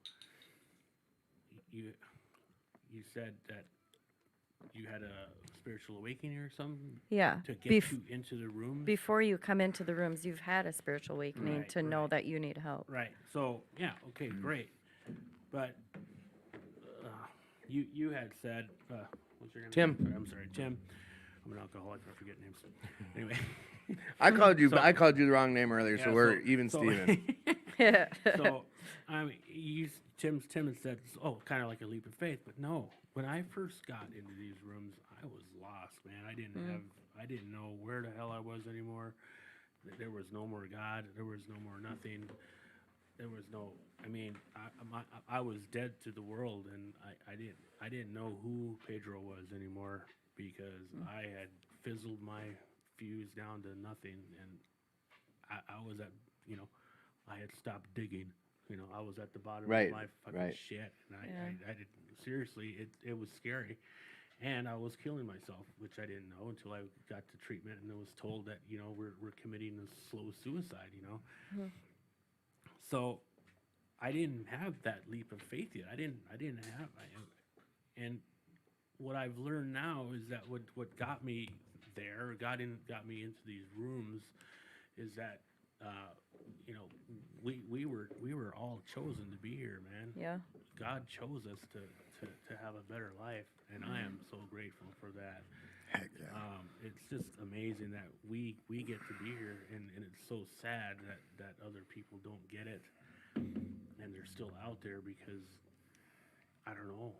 you said that you had a spiritual awakening or something Yeah. to get Bef- you into the rooms. Before you come into the rooms, you've had a spiritual awakening Right, to know right. that you need help. Right. So yeah, okay, great. But you had said, what's your name? Tim. I'm sorry, Tim. I'm an alcoholic. I forget names. Anyway. I called you. So- I called you the wrong name earlier, so Yeah, we're even, so- Steven. So, Tim had said, oh, kind of like a leap of faith, but no. When I first got into these rooms, I was lost, man. I didn't know where the hell I was anymore. There was no more God. There was no more nothing. there was no. I mean, I was dead to the world, and I didn't know who Pedro was anymore because I had fizzled my fuse down to nothing, and I was at, you know, I had stopped digging. You know, I was at the bottom Right, of my fucking right. shit, and Yeah. I didn't, seriously, it was scary, and I was killing myself, which I didn't know until I got to treatment, and I was told that, you know, we're committing a slow suicide, you know. So I didn't have that leap of faith yet. I didn't have, and what I've learned now is that what got me there, got me into these rooms, is that you know, we were all chosen to be here, man. Yeah. God chose us to have a better life, and I am so grateful for that. Heck yeah. It's just amazing that we get to be here, and it's so sad that other people don't get it, and they're still out there because I don't know.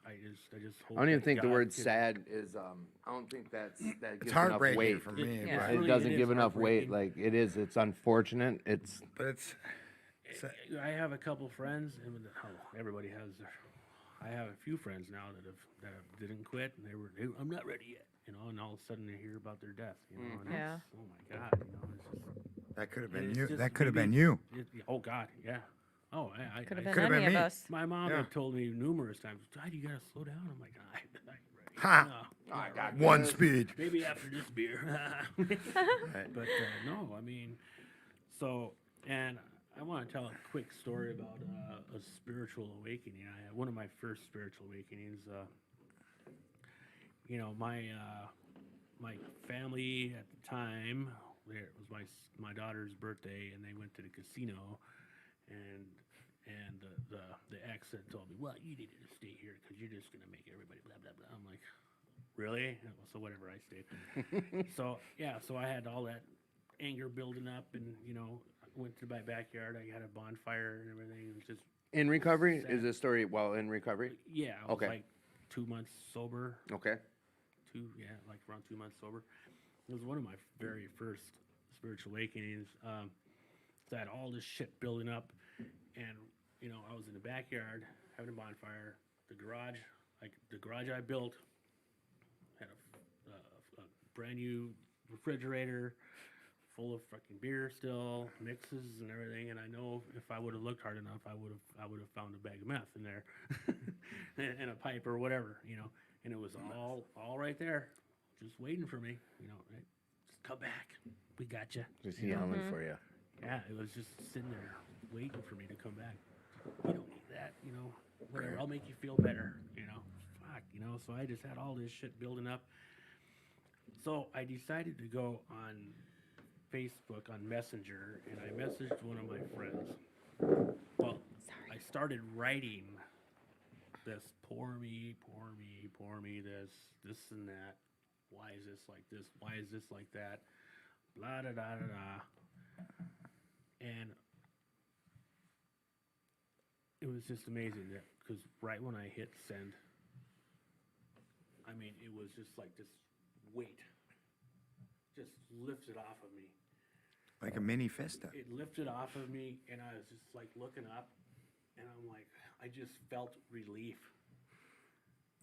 I just hope I don't even that think the God word can- sad is. I don't think that It's gives enough heartbreaking weight. for me, Yeah. but, It really- doesn't it give is enough weight. heartbreaking. Like it is. It's unfortunate. It's but it's I have a couple friends, and everybody has their. I have a few friends now that didn't quit, and I'm not ready yet, you know. And all of a sudden they hear about their death, you know. And Yeah. it's, oh my God, you know. It's just, that could have and been it's you. just That could have been maybe you. oh God, yeah. Oh, I Could have I- been Could've any been of me. us. My mom Yeah. had told me numerous times, Dad, you gotta slow down. I'm like, I'm not ready. Ha! No, not ready. One speed. Maybe after this beer. Right. But no, I mean, so, and I want to tell a quick story about a spiritual awakening. I had one of my first spiritual awakenings. You know, my family at the time, it was my daughter's birthday, and they went to the casino, and the ex had told me, well, you needed to stay here because you're just gonna make everybody blah blah blah. I'm like, really? So whatever, I stayed. So yeah, so I had all that anger building up, and you know, I went to my backyard. I had a bonfire and everything. It was just in recovery. sad. Is this story while in recovery? Yeah, I was Okay. like 2 months sober. Okay. Like around 2 months sober. It was one of my very first spiritual awakenings. So I had all this shit building up, and you know, I was in the backyard having a bonfire. The garage I built had a brand new refrigerator full of fucking beer still, mixes and everything. And I know if I would have looked hard enough, I would have found a bag of meth in there, and a pipe or whatever, you know. And it was all right there, just waiting for me, you know. Right? Just come back, we got you. Just You know? yelling for you. Yeah, it was just sitting there waiting for me to come back. You don't need that, you know. Whatever, I'll make you feel better, you know. Fuck, you know. So I just had all this shit building up. So I decided to go on Facebook on Messenger, and I messaged one of my friends. Well, I started writing this poor me, this and that. Why is this like this? Why is this like that? Blah da da da da. And it was just amazing that because right when I hit send, I mean, it was just like this weight just lifted off of me. Like a mini fista. It lifted off of me, and I was just like looking up, and I'm like, I just felt relief.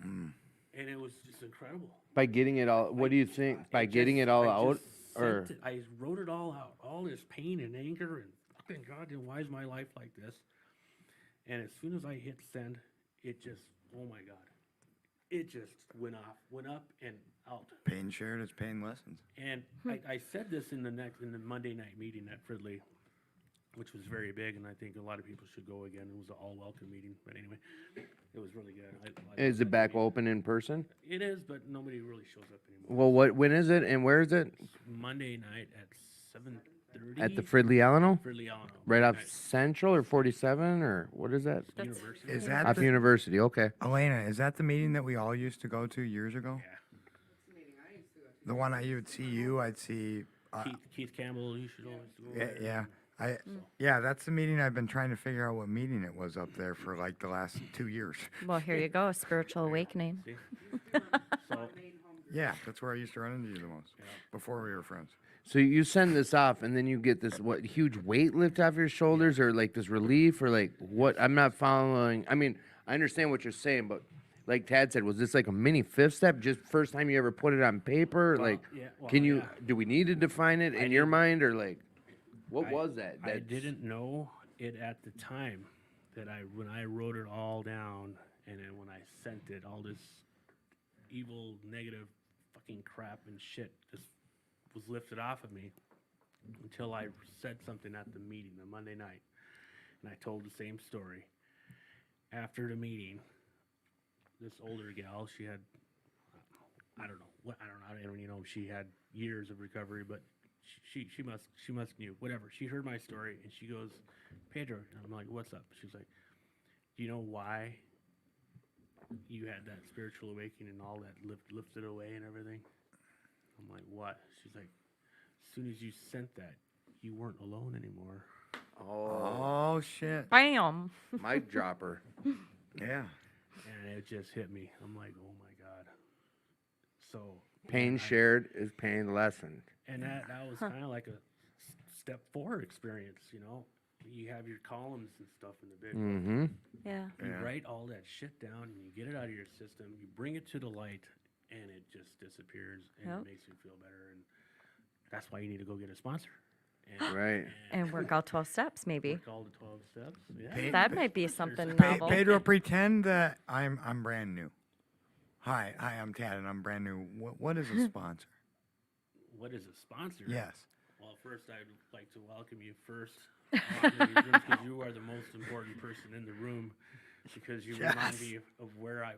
And it was just incredible. By getting it all, what do you think? By getting it all out, or I wrote it all out, all this pain and anger and fucking God, and why is my life like this? And as soon as I hit send, it just, oh my God, it just went up and out. Pain shared is pain lessons. And I said this in the Monday night meeting at Fridley, which was very big, and I think a lot of people should go again. It was an all welcome meeting, but anyway, it was really good. I is loved it that back meeting. open in person? It is, but nobody really shows up anymore. Well, when is it and where is it? Monday night at 7:30 At the Fridley Alano, Fridley Alano. right off Night. Central or 47 or what is that? University. Is that Off the, University. Okay. Elena, is that the meeting that we all used to go to years ago? Yeah. The one I would see you, I'd see. Keith Campbell, you should always go. Yeah, yeah. Yeah, that's the meeting I've been trying to figure out what meeting it was up there for like the last 2 years. Well, here you go, spiritual awakening. See? So, Yeah, that's where I used to run into you the most before we were friends. So you send this off, and then you get this what huge weight lift off your shoulders, or like this relief, or like what? I'm not following. I mean, I understand what you're saying, but like Tad said, was this like a mini fifth step? Just first time you ever put it on paper? Well, like, yeah, well, can you? yeah. Do we need to define it in your mind, or like, what I- was that? I That's- didn't know it at the time that when I wrote it all down, and then when I sent it, all this evil, negative, fucking crap and shit just was lifted off of me until I said something at the meeting the Monday night, and I told the same story. After the meeting, this older gal, she had, I don't know, I don't even know if she had years of recovery, but she must knew, whatever. She heard my story and she goes, Pedro, and I'm like, what's up? She's like, do you know why you had that spiritual awakening and all that lifted away and everything? I'm like, what? She's like, as soon as you sent that, you weren't alone anymore. Oh, Oh shit. Bam. mic dropper. Yeah. And it just hit me. I'm like, oh my God. So Pain shared is pain lessened. and that was kind of like a step forward experience, you know. You have your columns and stuff in the big book. Mm-hmm. Yeah. You Yeah. write all that shit down and you get it out of your system. You bring it to the light, and it just disappears, and Yep. it makes you feel better. And that's why you need to go get a sponsor. And, Right. And work all 12 steps, maybe. work all the 12 steps. Yeah. Pay- That might be something Pe- novel. Pedro, pretend that I'm brand new. Hi, I'm Tad, and I'm brand new. What is a sponsor? What is a sponsor? Yes. Well, first, I'd like to welcome you first. Because you are the most important person in the room, because you remind Yes. me of where I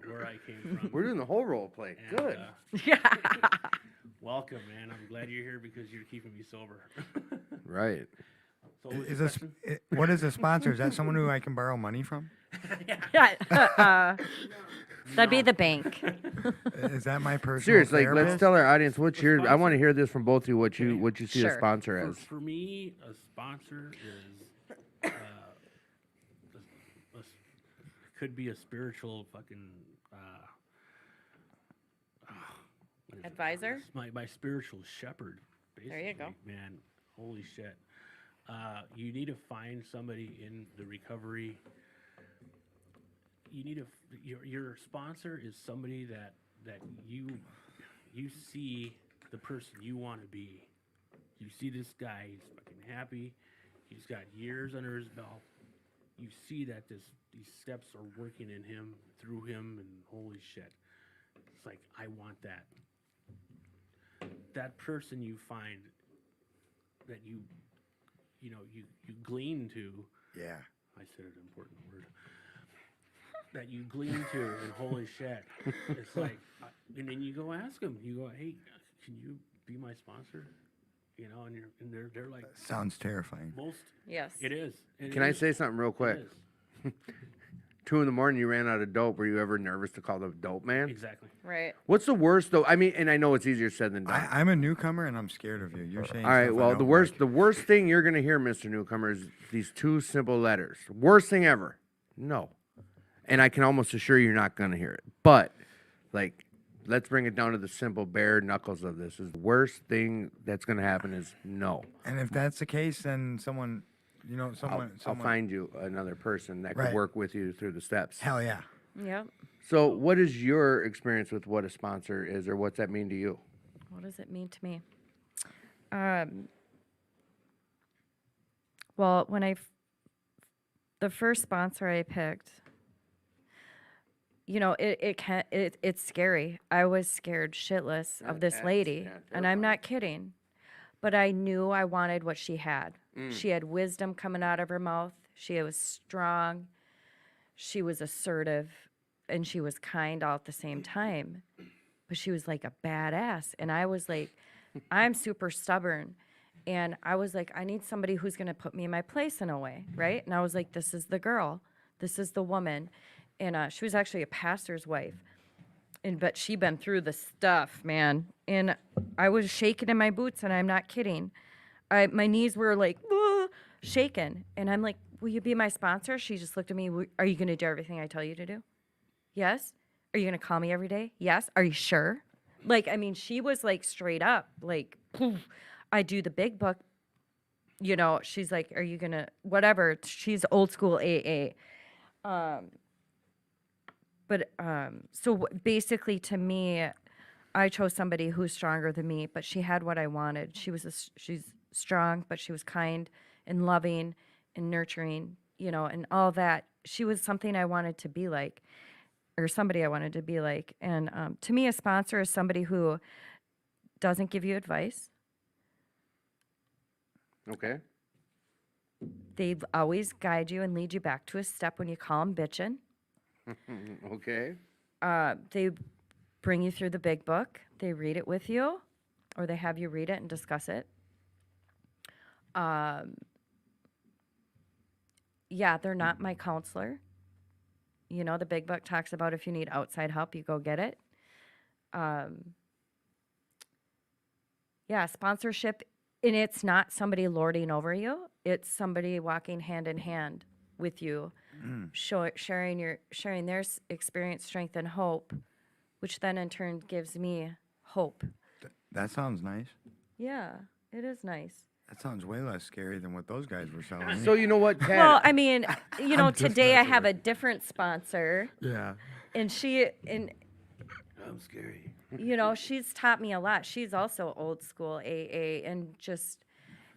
came from. We're doing the whole role play. And, Good. Yeah. Welcome, man. I'm glad you're here because you're keeping me sober. Right. So what was Is your a, question? what is a sponsor? Is that someone who I can borrow money from? Yeah. That'd be the bank. Is that my personal Seriously, like, let's therapist? tell our audience what's your. I want to sponsor. hear this from both of you. What you see a Sure. sponsor as. For me, a sponsor is could be a spiritual fucking what is it? Advisor? It's my spiritual shepherd. There you go. basically, Man, holy shit! You need to find somebody in the recovery. You need to your sponsor is somebody that you see the person you want to be. You see this guy, he's fucking happy. He's got years under his belt. You see that these steps are working in him, through him, and holy shit. It's like, I want that. That person you find that you glean to. Yeah. I said an important word. That you glean to, and holy shit. It's like, and then you go ask them. You go, hey, can you be my sponsor? You know, and they're like, Sounds terrifying. most. Yes. It is. Can I say something real quick? 2 a.m, you ran out of dope. Were you ever nervous to call the dope man? Exactly. Right. What's the worst though? I mean, and I know it's easier said than done. I'm a newcomer and I'm scared of you. You're saying. All right. stuff I Well, don't the like. worst thing you're gonna hear, Mr. Newcomer, is these 2 simple letters. Worst thing ever. No. And I can almost assure you're not gonna hear it. But like, let's bring it down to the simple bare knuckles of this. Is the worst thing that's gonna happen is no. And if that's the case, then someone, I'll find you another person that Right. could work with you through the steps. Hell yeah. Yep. So, what is your experience with what a sponsor is, or what's that mean to you? What does it mean to me? Well, when the first sponsor I picked, it's scary. I was scared shitless of this lady, and I'm not kidding. But I knew I wanted what she had. She had wisdom coming out of her mouth. She was strong. She was assertive, and she was kind all at the same time. But she was like a badass, and I was like, I'm super stubborn. And I was like, I need somebody who's going to put me in my place in a way, right? And I was like, this is the girl. This is the woman. And she was actually a pastor's wife. But she'd been through the stuff, man. And I was shaking in my boots, and I'm not kidding. My knees were like, shaking. And I'm like, will you be my sponsor? She just looked at me, are you going to do everything I tell you to do? Yes. Are you going to call me every day? Yes. Are you sure? Like, I mean, she was like straight up, like, I do the big book. You know, she's like, are you gonna, whatever. She's old school AA. Basically, to me, I chose somebody who's stronger than me, but she had what I wanted. She's strong, but she was kind and loving and nurturing, you know, and all that. She was something I wanted to be like, or somebody I wanted to be like. And to me, a sponsor is somebody who doesn't give you advice. Okay. They always guide you and lead you back to a step when you call them bitching. Okay. They bring you through the big book. They read it with you, or they have you read it and discuss it. Yeah, they're not my counselor. You know, the big book talks about if you need outside help, you go get it. Yeah, sponsorship, and it's not somebody lording over you. It's somebody walking hand in hand with you, sharing their experience, strength, and hope, which then in turn gives me hope. That sounds nice. Yeah, it is nice. That sounds way less scary than what those guys were selling me. So you know what, Ted? Well, I mean, you know, I'm just today I messing have with a different sponsor, yeah. and I'm scary. you know, she's taught me a lot. She's also old school AA, and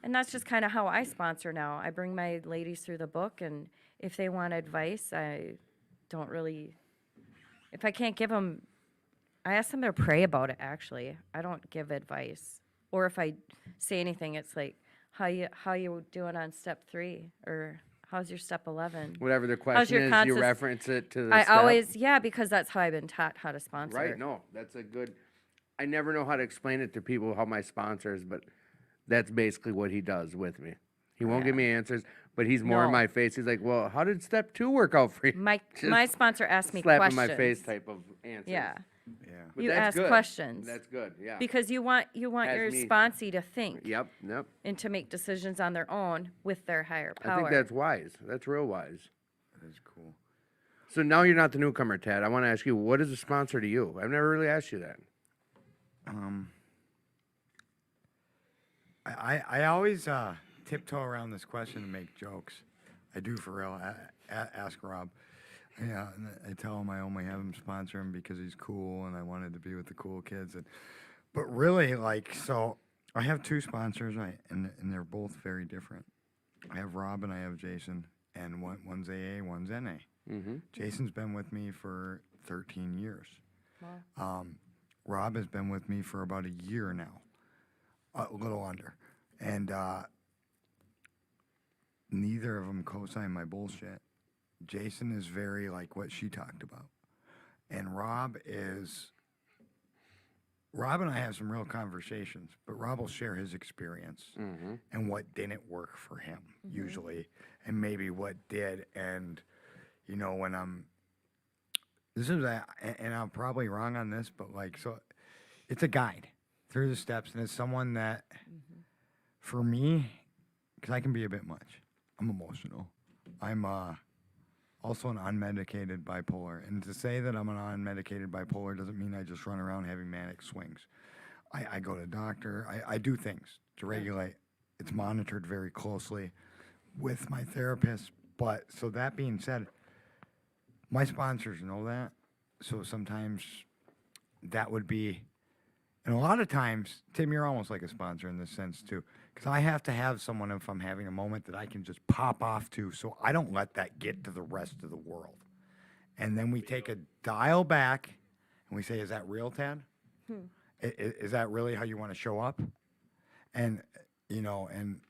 that's just kind of how I sponsor now. I bring my ladies through the book, and if they want advice, I don't really, if I can't give them, I ask them to pray about it, actually. I don't give advice. Or if I say anything, it's like, how you doing on step 3? Or how's your step 11? Whatever the How's question your is, you consist- reference it to the I step. always, yeah, because that's how I've been taught how to sponsor. Right, no, that's a good, I never know how to explain it to people how my sponsor is, but that's basically what he does with me. He won't give me answers, but he's more in No. my face. He's like, well, how did step 2 work out for you? My Just sponsor asked me slap questions. in my face type of answer. Yeah. Yeah. But You that's ask good. questions. That's good, yeah. Because you want Has your me- sponsee to think Yep. and to make decisions on their own with their higher I power. think that's wise. That's real wise. That is cool. So now you're not the newcomer, Ted. I want to ask you, what is a sponsor to you? I've never really asked you that. I always tiptoe around this question to make jokes. I do for real. Ask Rob. Yeah, and I tell him I only have him sponsor him because he's cool and I wanted to be with the cool kids. But really, like, so I have 2 sponsors, and they're both very different. I have Rob and I have Jason, and one's AA, one's NA. Mm-hmm. Jason's been with me for 13 years. Rob has been with me for about a year now, a little under. And neither of them co-sign my bullshit. Jason is very like what she talked about. And Rob and I have some real conversations, but Rob will share his experience and what didn't work for him usually, and maybe what did. And, you know, when and I'm probably wrong on this, but like, so it's a guide through the steps, and it's someone that, for me, because I can be a bit much, I'm emotional. I'm also an unmedicated bipolar. And to say that I'm an unmedicated bipolar doesn't mean I just run around having manic swings. I go to the doctor. I do things to regulate. It's monitored very closely with my therapist. But so that being said, my sponsors know that. So sometimes that would be, and a lot of times, Tim, you're almost like a sponsor in this sense too. Because I have to have someone, if I'm having a moment, that I can just pop off to, so I don't let that get to the rest of the world. And then we take a dial back, and we say, is that real, Tad? Is that really how you want to show up? And, you know, and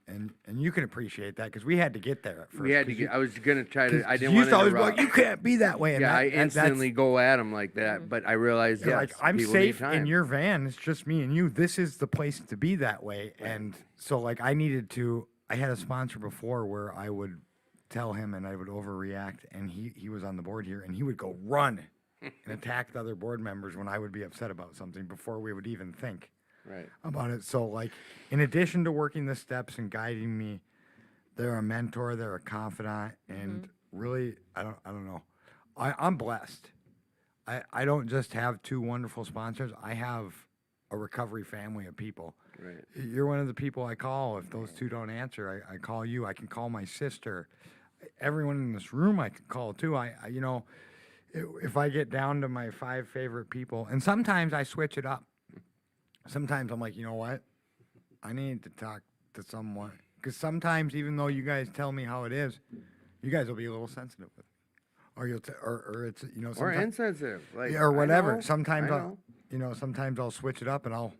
you can appreciate that, because we had to get there at first. We had to get, I was going to try to, I didn't You want used to to always be interrupt. like, you can't be that way. And Yeah, I that's- instantly go at him like that, but I realized, You're yes, like, I'm people safe need time. in your van. It's just me and you. This is the place to be that way. And so, like, I had a sponsor before where I would tell him and I would overreact. And he was on the board here, and he would go run and attack the other board members when I would be upset about something before we would even think Right. about it. So, like, in addition to working the steps and guiding me, they're a mentor, they're a confidant, and really, I don't know. I'm blessed. I don't just have 2 wonderful sponsors. I have a recovery family of people. Right. You're one of the people I call. If those two don't answer, I call you. I can call my sister. Everyone in this room I can call too. You know, if I get down to my 5 favorite people, and sometimes I switch it up. Sometimes I'm like, you know what? I need to talk to someone. Because sometimes, even though you guys tell me how it is, you guys will be a little sensitive with me. Or you'll, or it's, you know, Or sometimes, insensitive. Like, yeah, or I whatever. know, Sometimes I I'll, know. you know, sometimes I'll switch it up and I'll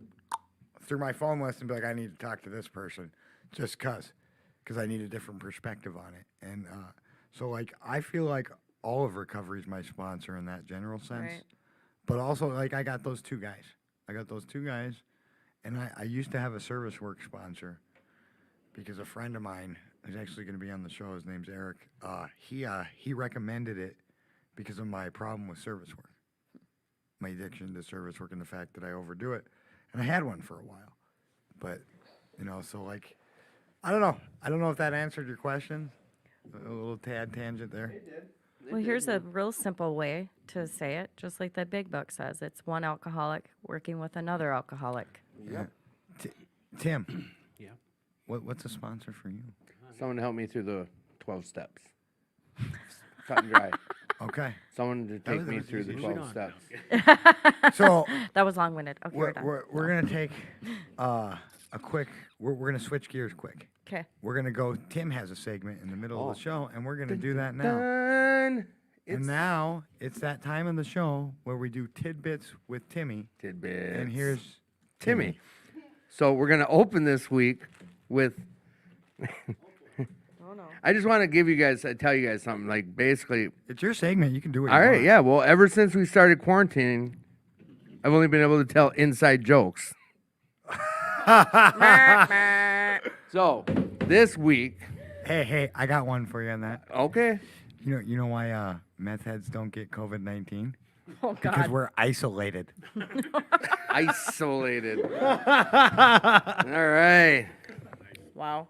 through my phone list and be like, I need to talk to this person, just cause I need a different perspective on it. And so like I feel like all of recovery is my sponsor in that general sense, Right. but also like I got those two guys. And I used to have a service work sponsor because a friend of mine is actually going to be on the show. His name's Eric. He recommended it because of my problem with service work, my addiction to service work, and the fact that I overdo it. And I had one for a while, but you know, so like, I don't know if that answered your question. A little tad tangent there. Well, here's a real simple way to say it, just like the big book says. It's one alcoholic working with another alcoholic. Yep. Tim, Yeah. what's a sponsor for you? Someone to help me through the 12 steps. Cut and dry. Okay, Someone to take was- me that was through the easy. 12 on. steps. so That was long-winded. Okay, we're done. we're gonna take a quick. We're gonna switch gears quick. Okay. We're gonna go. Tim has a segment in the middle Oh. of the show, and we're gonna do that now. Done. And It's now it's that time of the show where we do tidbits with Timmy. tidbits. And here's Timmy. So we're gonna open this week with. Oh, no. I just want to tell you guys something. Like basically, It's your segment. You can do it. all right, yeah. Well, ever since we started quarantining, I've only been able to tell inside jokes. So this week, Hey, I got one for you on that. okay. You know why meth heads don't get COVID-19? Oh, Because God. we're isolated. Isolated. All right. Wow.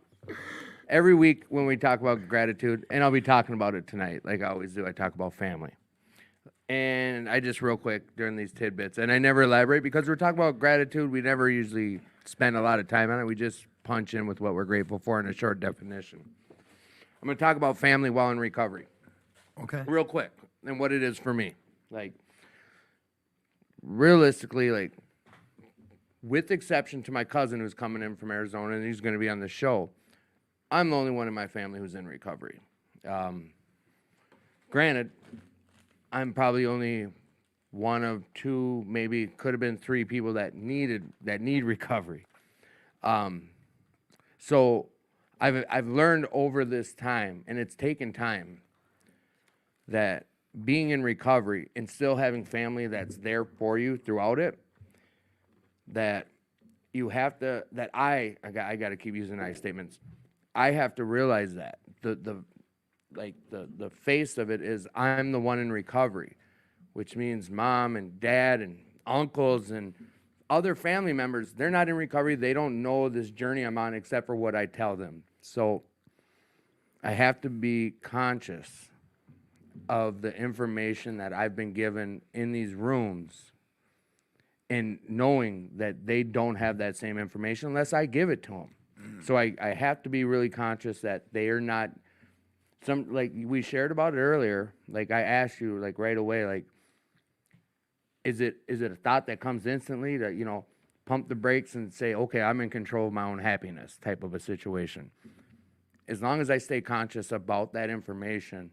Every week when we talk about gratitude, and I'll be talking about it tonight, like I always do, I talk about family. And I just real quick during these tidbits, and I never elaborate because we're talking about gratitude. We never usually spend a lot of time on it. We just punch in with what we're grateful for in a short definition. I'm going to talk about family while in recovery. Okay. Real quick, and what it is for me. Like, realistically, like, with exception to my cousin who's coming in from Arizona and he's going to be on the show, I'm the only one in my family who's in recovery. Granted, I'm probably only one of 2, maybe could have been 3 people that need recovery. So I've learned over this time, and it's taken time, that being in recovery and still having family that's there for you throughout it, that you have to, that I got to keep using I statements. I have to realize that the face of it is I'm the one in recovery, which means mom and dad and uncles and other family members, they're not in recovery. They don't know this journey I'm on except for what I tell them. So I have to be conscious of the information that I've been given in these rooms and knowing that they don't have that same information unless I give it to them. So I have to be really conscious that they are not like we shared about it earlier. Like I asked you like right away, like, is it a thought that comes instantly to, pump the brakes and say, okay, I'm in control of my own happiness type of a situation. As long as I stay conscious about that information,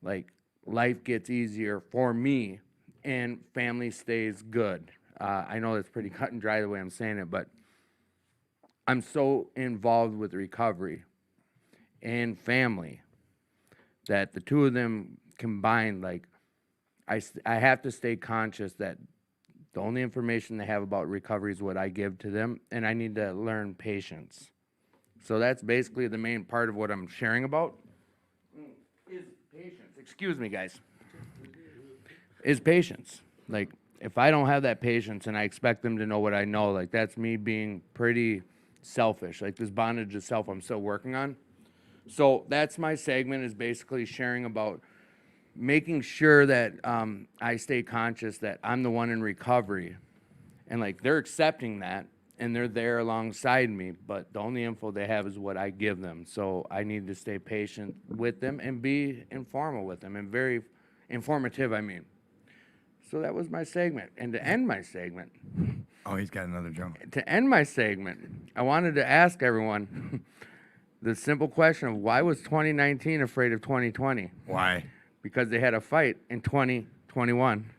like life gets easier for me and family stays good. I know it's pretty cut and dry the way I'm saying it, but I'm so involved with recovery and family that the two of them combined, like I have to stay conscious that the only information they have about recovery is what I give to them, and I need to learn patience. So that's basically the main part of what I'm sharing about. Is patience. Excuse me, guys. Is patience. Like, if I don't have that patience and I expect them to know what I know, like, that's me being pretty selfish. Like, this bondage of self I'm still working on. So that's my segment, is basically sharing about making sure that I stay conscious that I'm the one in recovery And like they're accepting that and they're there alongside me, but the only info they have is what I give them. So I need to stay patient with them and be informal with them and very informative, I mean. So that was my segment. And to end my segment, Oh, he's got another joke. I wanted to ask everyone the simple question of why was 2019 afraid of 2020? Why? Because they had a fight in 2021.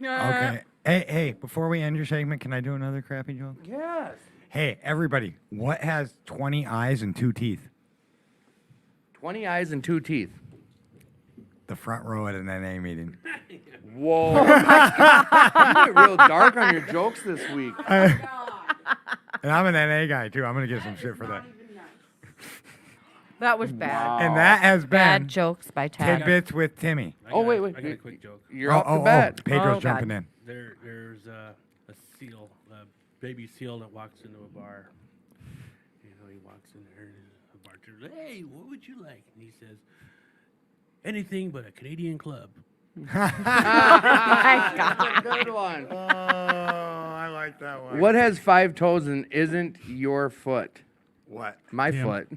Okay. Hey, before we end your segment, can I do another crappy joke? Yes. Hey, everybody, what has 20 eyes and 2 teeth? 20 eyes and 2 teeth. The front row at an NA meeting. Whoa. You went real dark on your jokes this week. And I'm an NA guy, too. I'm going to get some shit for that. That was bad. And that has Bad been jokes by Tad. Tidbits with Timmy. Oh, wait. I got a quick joke. You're up to bat. Pedro's Oh, jumping God. in. There's a seal, a baby seal that walks into a bar. You know, he walks in there and the bartender's, hey, what would you like? And he says, anything but a Canadian club. My God. Good one. Oh, I like that one. What has 5 toes and isn't your foot? What? My Tim. foot.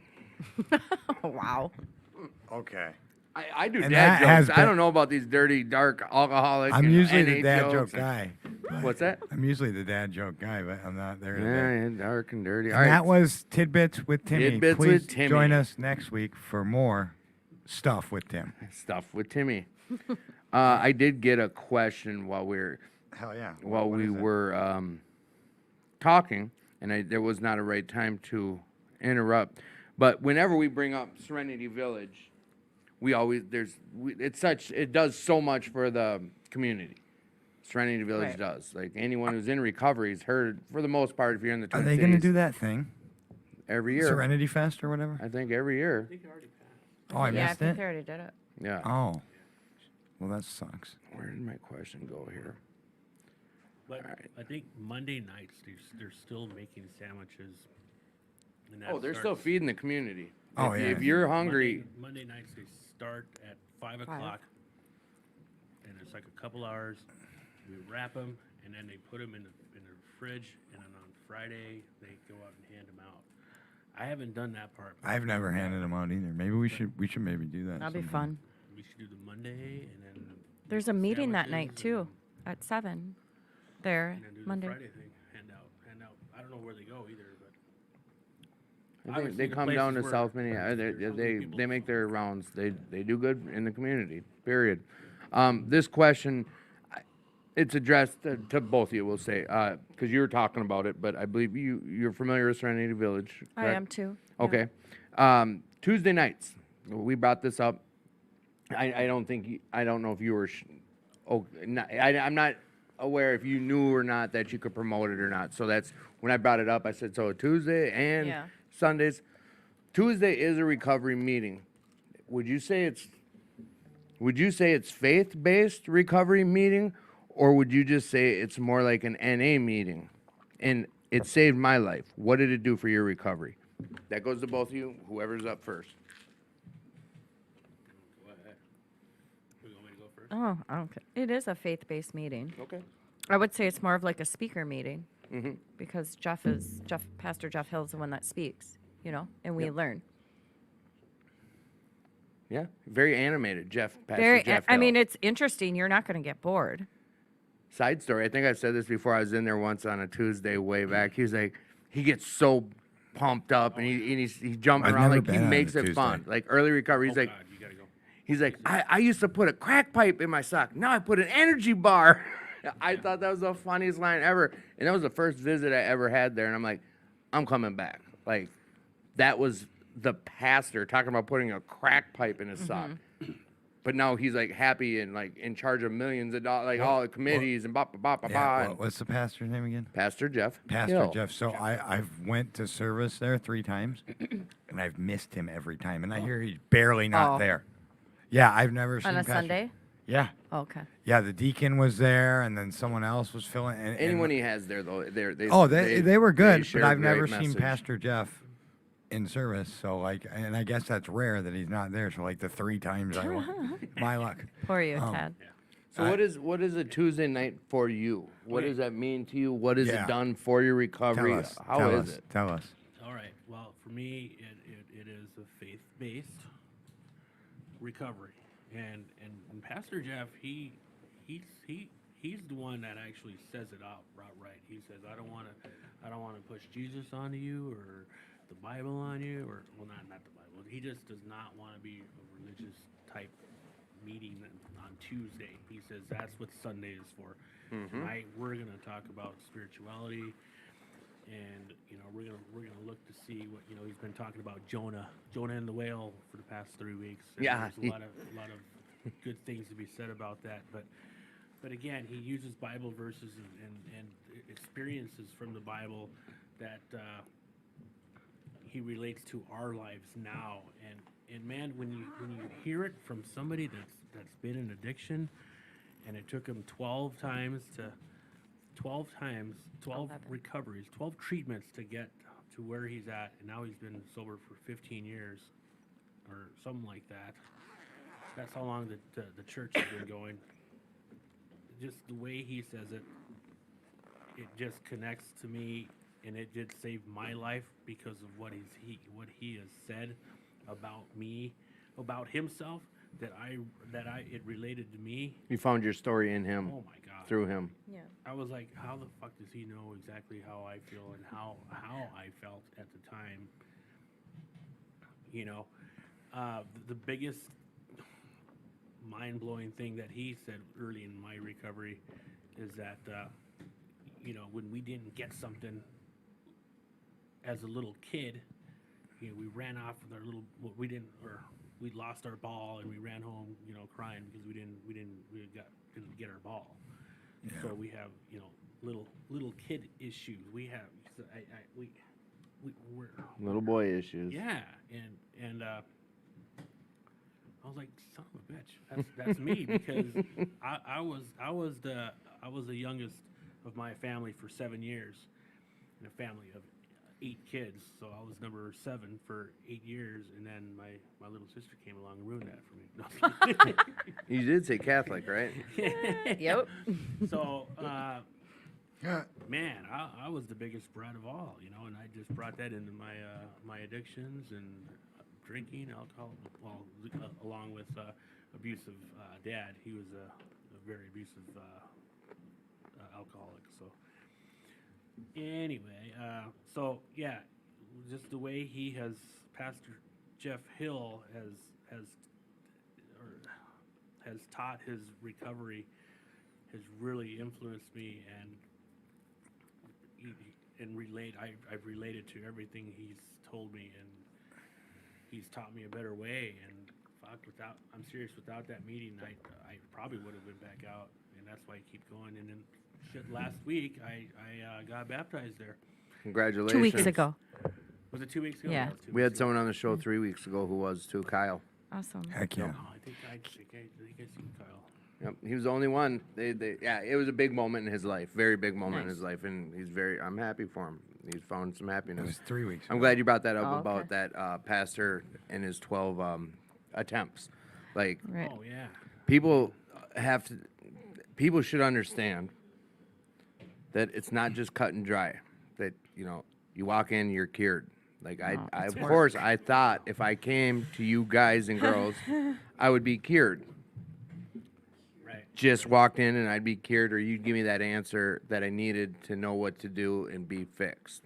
Wow. Okay. I do And dad that has jokes. I been- don't know about these dirty, dark, alcoholic. I'm and usually NA the dad joke jokes and- guy. What's that? I'm usually the dad joke guy, but I'm not there today. Yeah, yeah, dark and dirty. All And right. that was Tidbits with Timmy. Tidbits Please with Timmy. join us next week for more stuff with Tim. Stuff with Timmy. I did get a question while we were Hell yeah. talking, and there was not a right time to interrupt. But whenever we bring up Serenity Village, it does so much for the community. Serenity Village Right. does. Like anyone who's in recovery has heard, for the most part, if you're in the Are Twin they going to Cities, do that thing? every year. Serenity Fest or whatever? I think every year. Oh, I Yeah, I missed think it? they already did it. Yeah. Oh. Well, that sucks. Where did my question go here? But Alright. I think Monday nights, they're still making sandwiches. And Oh, that they're still starts- feeding the community. Oh, if, yeah. If you're hungry, Monday nights, they start at 5 o'clock. And it's like a couple hours. We wrap them, and then they put them in the fridge. And then on Friday, they go out and hand them out. I haven't done that part. but I've never handed them out either. Maybe we should maybe do that. That'd be sometime. fun. We should do the Monday, and then There's a meeting that night sandwiches too, at 7. There, and then do Monday. the Friday thing. Hand out. I don't know where they go either, but I think obviously they the come down to places South where Minneapolis. there's They people they make from. their rounds. They do good in the community. Period. This question, it's addressed to both of you. We'll say because you were talking about it, but I believe you're familiar with Serenity Village. I correct? am too. yeah. Okay. Tuesday nights, we brought this up. I don't think I don't know if you were. I'm not aware if you knew or not that you could promote it or not. So that's when I brought it up. I said so Tuesday and Yeah. Sundays. Tuesday is a recovery meeting. Would you say it's faith-based recovery meeting, or would you just say it's more like an NA meeting? And it saved my life. What did it do for your recovery? That goes to both of you. Whoever's up first. go ahead. You want me to go first? Oh, okay. It is a faith-based meeting. Okay. I would say it's more of like a speaker meeting Mm-hmm. because Pastor Jeff Hill's the one that speaks, and we Yep. learn. Yeah. Very animated, Pastor Jeff I Hill. mean, it's interesting. You're not going to get bored. Side story. I think I've said this before. I was in there once on a Tuesday way back. He's like, he gets so pumped up and he's jumping I've around never like he been on makes a it fun. Tuesday. Like early recovery. He's Oh, like, God, you gotta go. he's like, I used to put a crack pipe in my sock. Now I put an energy bar. I thought that was the funniest line ever. And that was the first visit I ever had there. And I'm like, I'm coming back. Like, that was the pastor talking about putting a crack pipe in his sock. But now he's like happy and like in charge of millions of dollars, like all the committees and Yeah, and what's the pastor's name again? Pastor Jeff. Pastor Hill. Jeff. So I've went to service there 3 times, and I've missed him every time. And I hear he's barely not Oh. there. Yeah, I've never seen On a Pastor- Sunday? Yeah, Okay. yeah. The deacon was there, and then someone else was filling. And Anyone he has there though, they were good, share but a I've never great seen message. Pastor Jeff in service. So like, and I guess that's rare that he's not there. So like the 3 times I went, my luck. For you, Oh. Ted. So what is a Tuesday night for you? What Okay. does that mean to you? What has Yeah. it done for your recovery? How is it? Tell us. All right. Well, for me, it is a faith-based recovery, and Pastor Jeff, he's the one that actually says it outright. He says, I don't want to push Jesus onto you or the Bible on you, or well, not the Bible. He just does not want to be a religious type meeting on Tuesday. He says that's what Sunday is for. Tonight we're going to talk about spirituality, and we're gonna look to see what he's been talking about Jonah and the whale for the past 3 weeks. And Yeah. there's a lot of good things to be said about that, but again, he uses Bible verses and experiences from the Bible that he relates to our lives now. And man, when you hear it from somebody that's been in addiction, and it took him 12 recoveries, 12 treatments to get to where he's at, and now he's been sober for 15 years or something like that. That's how long the church has been going. Just the way he says it, it just connects to me, and it did save my life because of what he has said about me, about himself, it related to me. You found your story in him, Oh my God. through him. Yeah. I was like, how the fuck does he know exactly how I feel and how I felt at the time? The biggest mind-blowing thing that he said early in my recovery is that, when we didn't get something as a little kid, we ran off with our little, we lost our ball and we ran home, crying because we didn't get our ball. Yeah. So we have, little kid issues. We have, we're Little boy issues. yeah, and I was like, son of a bitch, that's me, because I was the youngest of my family for 7 years, in a family of 8 kids. So I was number 7 for 8 years, and then my little sister came along and ruined that for me. No. You did say Catholic, right? Yep. So, man, I was the biggest brat of all, and I just brought that into my addictions and drinking, alcohol, along with abusive dad. He was a very abusive alcoholic. So, anyway, just the way Pastor Jeff Hill has taught his recovery has really influenced me, I've related to everything he's told me, and he's taught me a better way. And I'm serious, without that meeting, I probably would have been back out, and that's why I keep going. And then last week I got baptized there. Congratulations. 2 weeks ago. Was it 2 weeks ago? Yeah. it was 2 We had weeks ago. someone on the show 3 weeks ago who was too, Kyle. Awesome. Heck yeah. Oh, I think I seen Kyle. Yep, he was the only one. It was a big moment in his life, very big moment in Nice. his life, and I'm happy for him. He's found some It happiness. was 3 weeks. I'm glad you brought that up Oh, about okay. that pastor and his 12 attempts. Like, Right. Oh yeah. people should understand that it's not just cut and dry. That you walk in, you're cured. Like No, I it's of work. course I thought if I came to you guys and girls, I would be cured. Right. Just walked in and I'd be cured, or you'd give me that answer that I needed to know what to do and be fixed.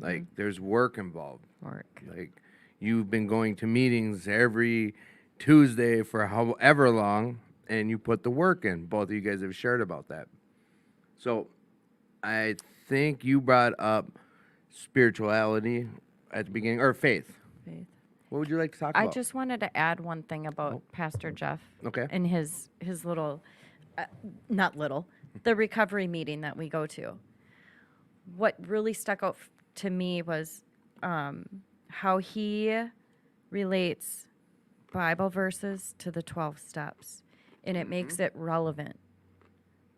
Like there's work involved. Work. Like you've been going to meetings every Tuesday for however long, and you put the work in. Both of you guys have shared about that. So I think you brought up spirituality at the beginning, or faith. Faith. What would you like to talk I about? just wanted to add one thing about Pastor Jeff. Okay. And his little, not little, the recovery meeting that we go to. What really stuck out to me was how he relates Bible verses to the 12 steps, and it makes it relevant.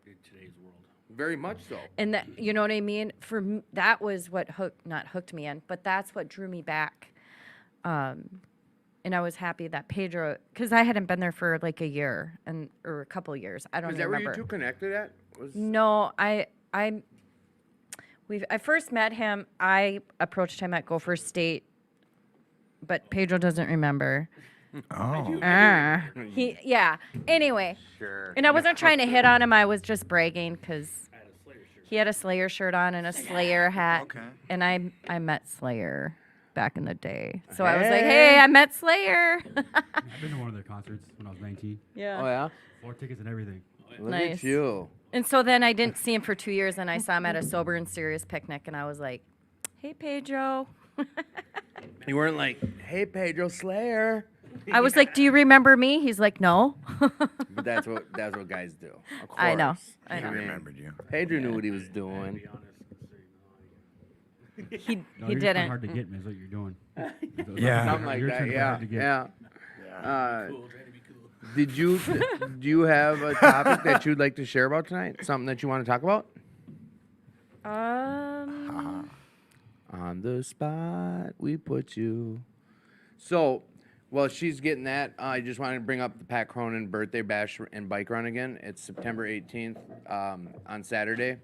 In today's world. Very much so. And that, you know what I mean? That was what not hooked me in, but that's what drew me back And I was happy that Pedro, because I hadn't been there for like a year or a couple years. I don't Is that where remember. you two connected at? No, I first met him. I approached him at Gopher State, but Pedro doesn't remember. Oh, Yeah. Anyway, Sure. and I wasn't trying to hit on him. I was just bragging because I had a Slayer shirt. he had a Slayer shirt on and a Slayer hat. Okay. And I met Slayer back in the day, so I was like, "Hey, I met Slayer." I've been to one of their concerts when I was 19. Oh yeah. Floor tickets and everything. Look Nice. at you. And so then I didn't see him for 2 years, and I saw him at a Sober and Serious picnic, and I was like, "Hey, Pedro." You weren't like, hey, Pedro Slayer. I was like, "Do you remember me?" He's like, "No." But that's what guys do. Of course. I know. I I know. remembered you. Pedro knew what he was To doing. be honest, so you know, He No, he you're just didn't. hard to get, man, is what you're doing. Yeah. Something like You're that. trying to be Yeah. hard to get. Yeah. cool, trying to be cool. Did you do you have a topic that you'd like to share about tonight? Something that you want to talk about? On the spot, we put you. So, while she's getting that, I just wanted to bring up the Pat Cronin birthday bash and bike run again. It's September 18th on Saturday.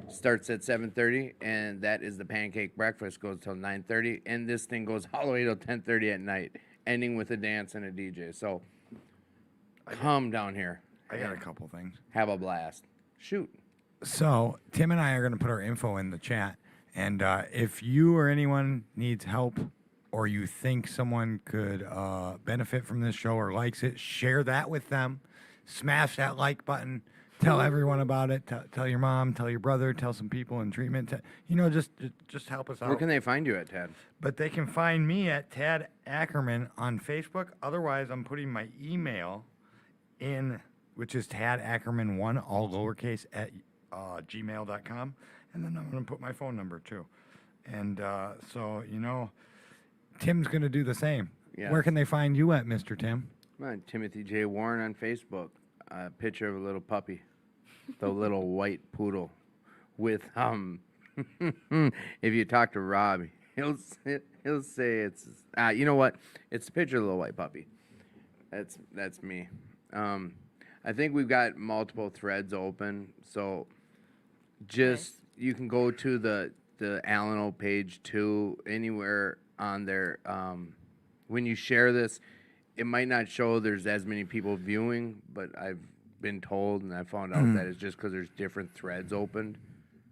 Starts at 7:30, and that is the pancake breakfast. Goes till 9:30, and this thing goes all the way till 10:30 at night, ending with a dance and a DJ. So, come down here, I got a couple things. have a blast. Shoot. So Tim and I are going to put our info in the chat, and if you or anyone needs help, or you think someone could benefit from this show or likes it, share that with them. Smash that like button. Tell everyone about it. Tell your mom. Tell your brother. Tell some people in treatment. Just help us out. Where can they find you at, Ted? But they can find me at Tad Ackerman on Facebook. Otherwise, I'm putting my email in, which is tadackerman1, all lowercase, at gmail.com. And then I'm going to put my phone number too. And so, Tim's going to do the same. Yes. Where can they find you at, Mr. Tim? Come on, Timothy J. Warren on Facebook. A picture of a little puppy, the little white poodle, with if you talk to Rob, he'll say it's you know what? It's a picture of a little white puppy. That's me. I think we've got multiple threads open, so just you can go to the Alano page too, anywhere on there. When you share this, it might not show there's as many people viewing, but I've been told, and I found out that it's just because there's different threads opened.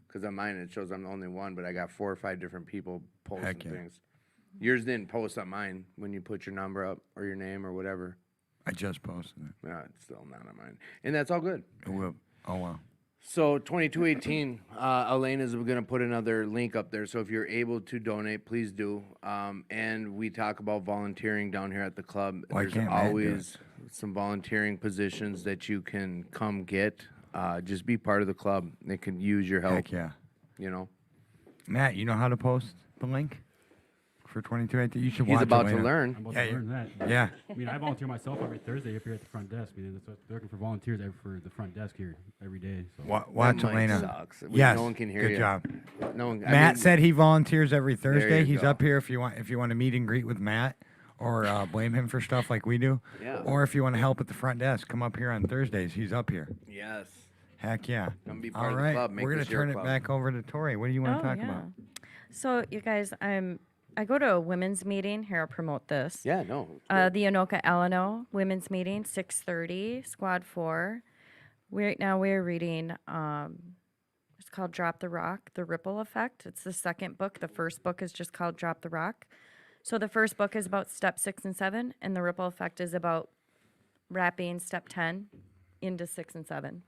Because on mine it shows I'm the only one, but I got 4 or 5 different people posting Heck yeah. things. Yours didn't post on mine when you put your number up or your name or whatever. I just posted it. No, it's still not on mine, and that's all good. It will. Oh, wow. So 2218, Elena's going to put another link up there. So if you're able to donate, please do. And we talk about volunteering down here at the club. Why There's can't Matt do always some volunteering positions that you can come get. Just be part of the club. They can use your help. Heck yeah. You know, Matt, you know how to post the link for 2218? You should he's watch about it to later. learn. I'm about Yeah, to learn that. Yeah. I mean, I volunteer myself every Thursday up here at the front desk. I mean, they're looking for volunteers for the front desk here every day. So. Watch That mic Elena. sucks. Yes. No one can hear Good you. job. No one. Matt said he volunteers every Thursday. you He's go. up here if you want to meet and greet with Matt, or blame him for stuff like we do. Yeah. Or if you want to help at the front desk, come up here on Thursdays. He's up here. Yes. Heck yeah. Come be part All of the right. club. Make We're gonna this your turn it club. back over to Tori. What do you want to talk about? So you guys, I go to a women's meeting here. I'll promote this. Yeah. No. The Anoka Alano women's meeting, 6:30, Squad 4. Right now we're reading. It's called Drop the Rock: The Ripple Effect. It's the second book. The first book is just called Drop the Rock. So the first book is about step 6 and 7, and the ripple effect is about wrapping step 10 into 6 and 7.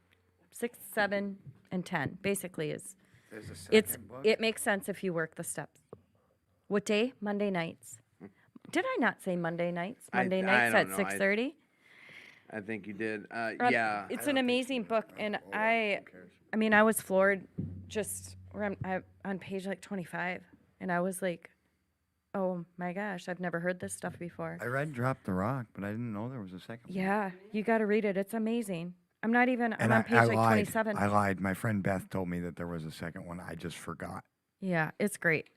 6, 7, and 10 basically is. It makes sense if you work the steps. What day? Monday nights. Did I not say Monday nights? Monday I nights don't at know. 6:30. I think you did. Yeah. It's an amazing book, and I mean, I was floored just on page like 25, and I was like, oh my gosh, I've never heard this stuff before. I read Drop the Rock, but I didn't know there was a second one. Yeah, you got to read it. It's amazing. I'm not even. I'm And on page like lied. 27. I lied. My friend Beth told me that there was a second one. I just forgot. Yeah, it's great.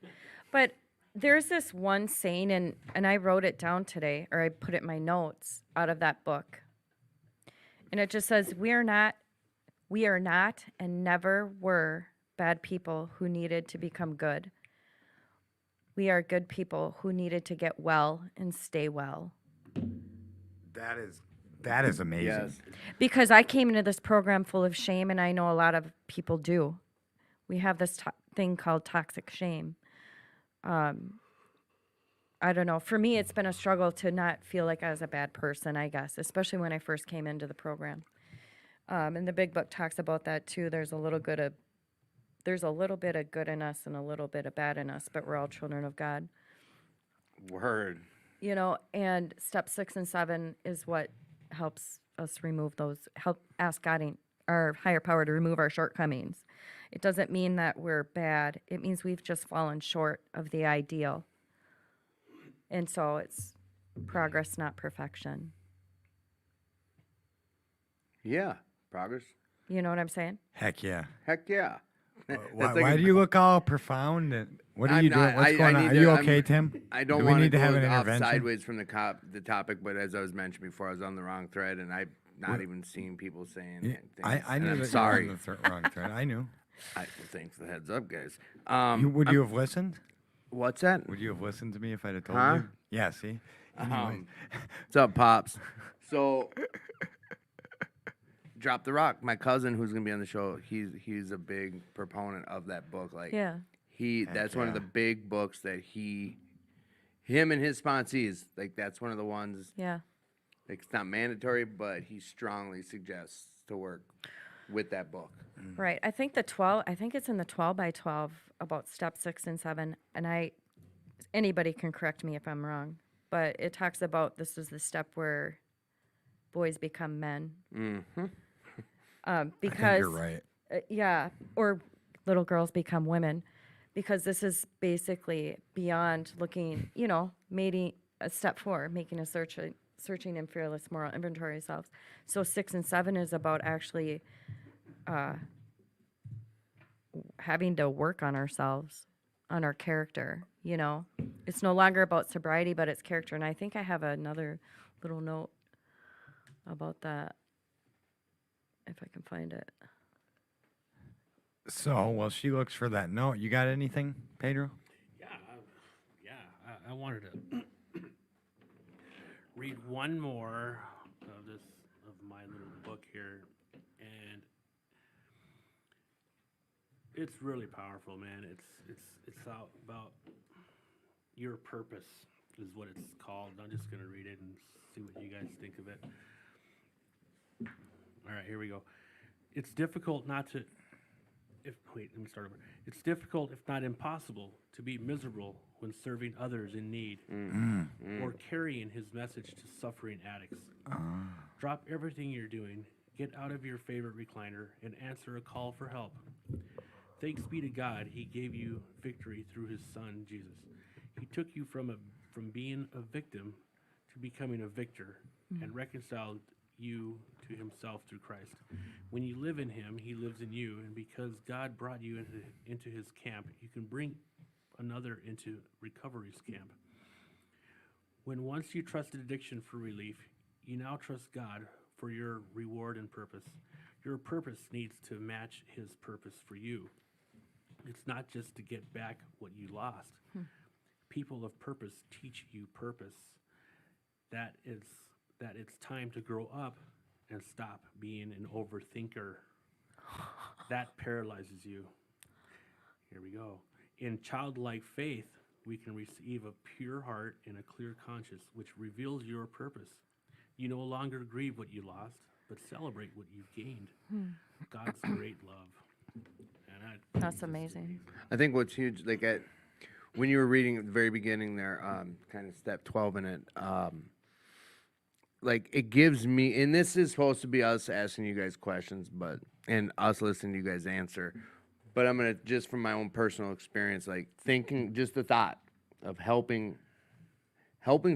But There's this one saying, and I wrote it down today, or I put it in my notes out of that book. And it just says, we are not, and never were bad people who needed to become good. We are good people who needed to get well and stay well. That is amazing. Yes. Because I came into this program full of shame, and I know a lot of people do. We have this thing called toxic shame. I don't know. For me, it's been a struggle to not feel like I was a bad person, I guess, especially when I first came into the program. And the big book talks about that too. There's a little bit of good in us and a little bit of bad in us, but we're all children of God. Word. You know, and step 6 and 7 is what helps us remove those, help ask God, our higher power, to remove our shortcomings. It doesn't mean that we're bad. It means we've just fallen short of the ideal. And so it's progress, not perfection. Yeah. Progress. You know what I'm saying? Heck yeah. Heck yeah. Why, That's like why a- do you look all profound? And what are I'm you doing? not- What's I going on? need Are to- you I'm- okay, Tim? I don't Do we want to need to have go an off intervention? sideways from the topic, but as I was mentioning before, I was on the wrong thread, and I've not even seen people saying Yeah, things. I and knew I'm that sorry. you were on the wrong thread. I knew. Well, thanks for the heads up, guys. Would you have listened? What's that? Would you have listened to me if I'd have told Huh? you? Yeah, see? Anyway. What's up, Pops? So, Drop the Rock. My cousin, who's gonna be on the show, he's a big proponent of that book. Like, Yeah. that's one of yeah. the big books that him and his sponsees, like, that's one of the ones. Yeah. Like, it's not mandatory, but he strongly suggests to work with that book. Right. I think it's in the 12 by 12 about step 6 and 7. And anybody can correct me if I'm wrong, but it talks about this is the step where boys become men. Mm-hmm. Because I think you're right. yeah, or little girls become women, because this is basically beyond looking, making a step 4, making a searching and fearless moral inventory of selves. So 6 and 7 is about actually having to work on ourselves, on our character. It's no longer about sobriety, but it's character. And I think I have another little note about that, if I can find it. So, while she looks for that note, you got anything, Pedro? I wanted to read one more of my little book here, and it's really powerful, man. It's all about your purpose is what it's called. I'm just gonna read it and see what you guys think of it. All right, here we go. It's difficult let me start over. It's difficult, if not impossible, to be miserable when serving others in need or carrying his message to suffering addicts. Drop everything you're doing, get out of your favorite recliner, and answer a call for help. Thanks be to God, he gave you victory through his son, Jesus. He took you from being a victim to becoming a victor and reconciled you to himself through Christ. When you live in him, he lives in you, and because God brought you into his camp, you can bring another into recovery's camp. When once you trusted addiction for relief, you now trust God for your reward and purpose. Your purpose needs to match his purpose for you. It's not just to get back what you lost. People of purpose teach you purpose. That it's time to grow up and stop being an overthinker. That paralyzes you. Here we go. In childlike faith, we can receive a pure heart and a clear conscience, which reveals your purpose. You no longer grieve what you lost, but celebrate what you've gained. God's great love. And That's amazing. I think what's huge, like when you were reading at the very beginning there, kind of step 12 in it, like it gives me, and this is supposed to be us asking you guys questions, and us listening to you guys answer, but I'm gonna, just from my own personal experience, like thinking, just the thought of helping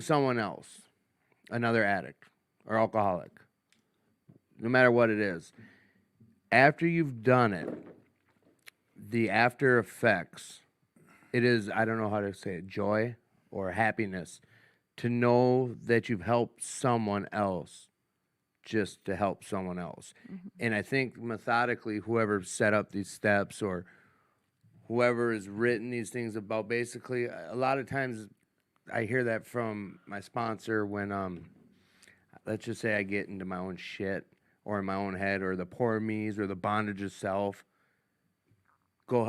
someone else, another addict or alcoholic, no matter what it is, after you've done it, the after effects, it is, I don't know how to say it, joy or happiness to know that you've helped someone else just to help someone else. And I think methodically, whoever set up these steps or whoever has written these things about, basically, a lot of times I hear that from my sponsor when, let's just say I get into my own shit or in my own head or the poor me's or the bondage of self. Go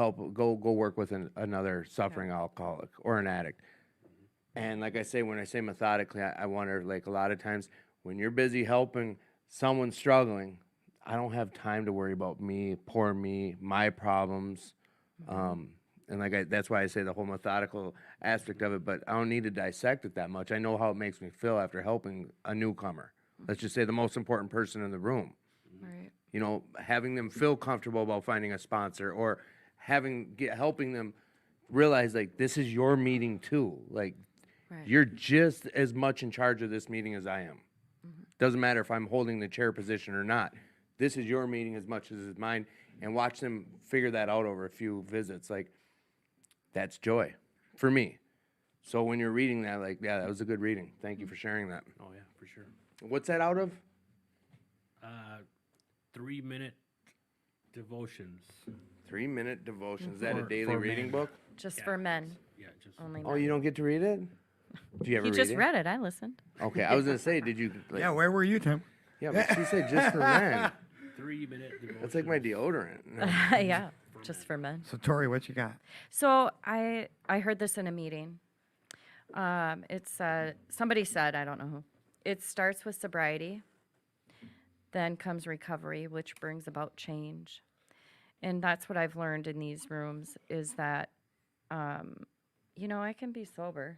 work with another suffering alcoholic or an addict. And like I say, when I say methodically, I wonder, like, a lot of times when you're busy helping someone struggling, I don't have time to worry about me, poor me, my problems. And that's why I say the whole methodical aspect of it, but I don't need to dissect it that much. I know how it makes me feel after helping a newcomer. Let's just say the most important person in the room. Right. You know, having them feel comfortable about finding a sponsor or helping them realize, like, this is your meeting too. Like, Right. you're just as much in charge of this meeting as I am. Doesn't matter if I'm holding the chair position or not. This is your meeting as much as it's mine. And watch them figure that out over a few visits. Like, that's joy for me. So when you're reading that, like, yeah, that was a good reading. Thank you for sharing that. Oh, yeah, for sure. What's that out of? 3-minute devotions. 3-minute devotion. Is that a For- daily for reading men. book? Just Yeah. for men. Yeah, just Only Oh, men. you don't get to read it? Do you ever He read just it? read it. I listened. Okay, I was gonna say, did you? Like, Yeah, where were you, Tim? yeah, but she said just for men. 3-minute devotions. That's like my deodorant. No. Yeah, just for men. So Tori, what you got? So I heard this in a meeting. It's somebody said, I don't know who. It starts with sobriety, then comes recovery, which brings about change. And that's what I've learned in these rooms is that, I can be sober,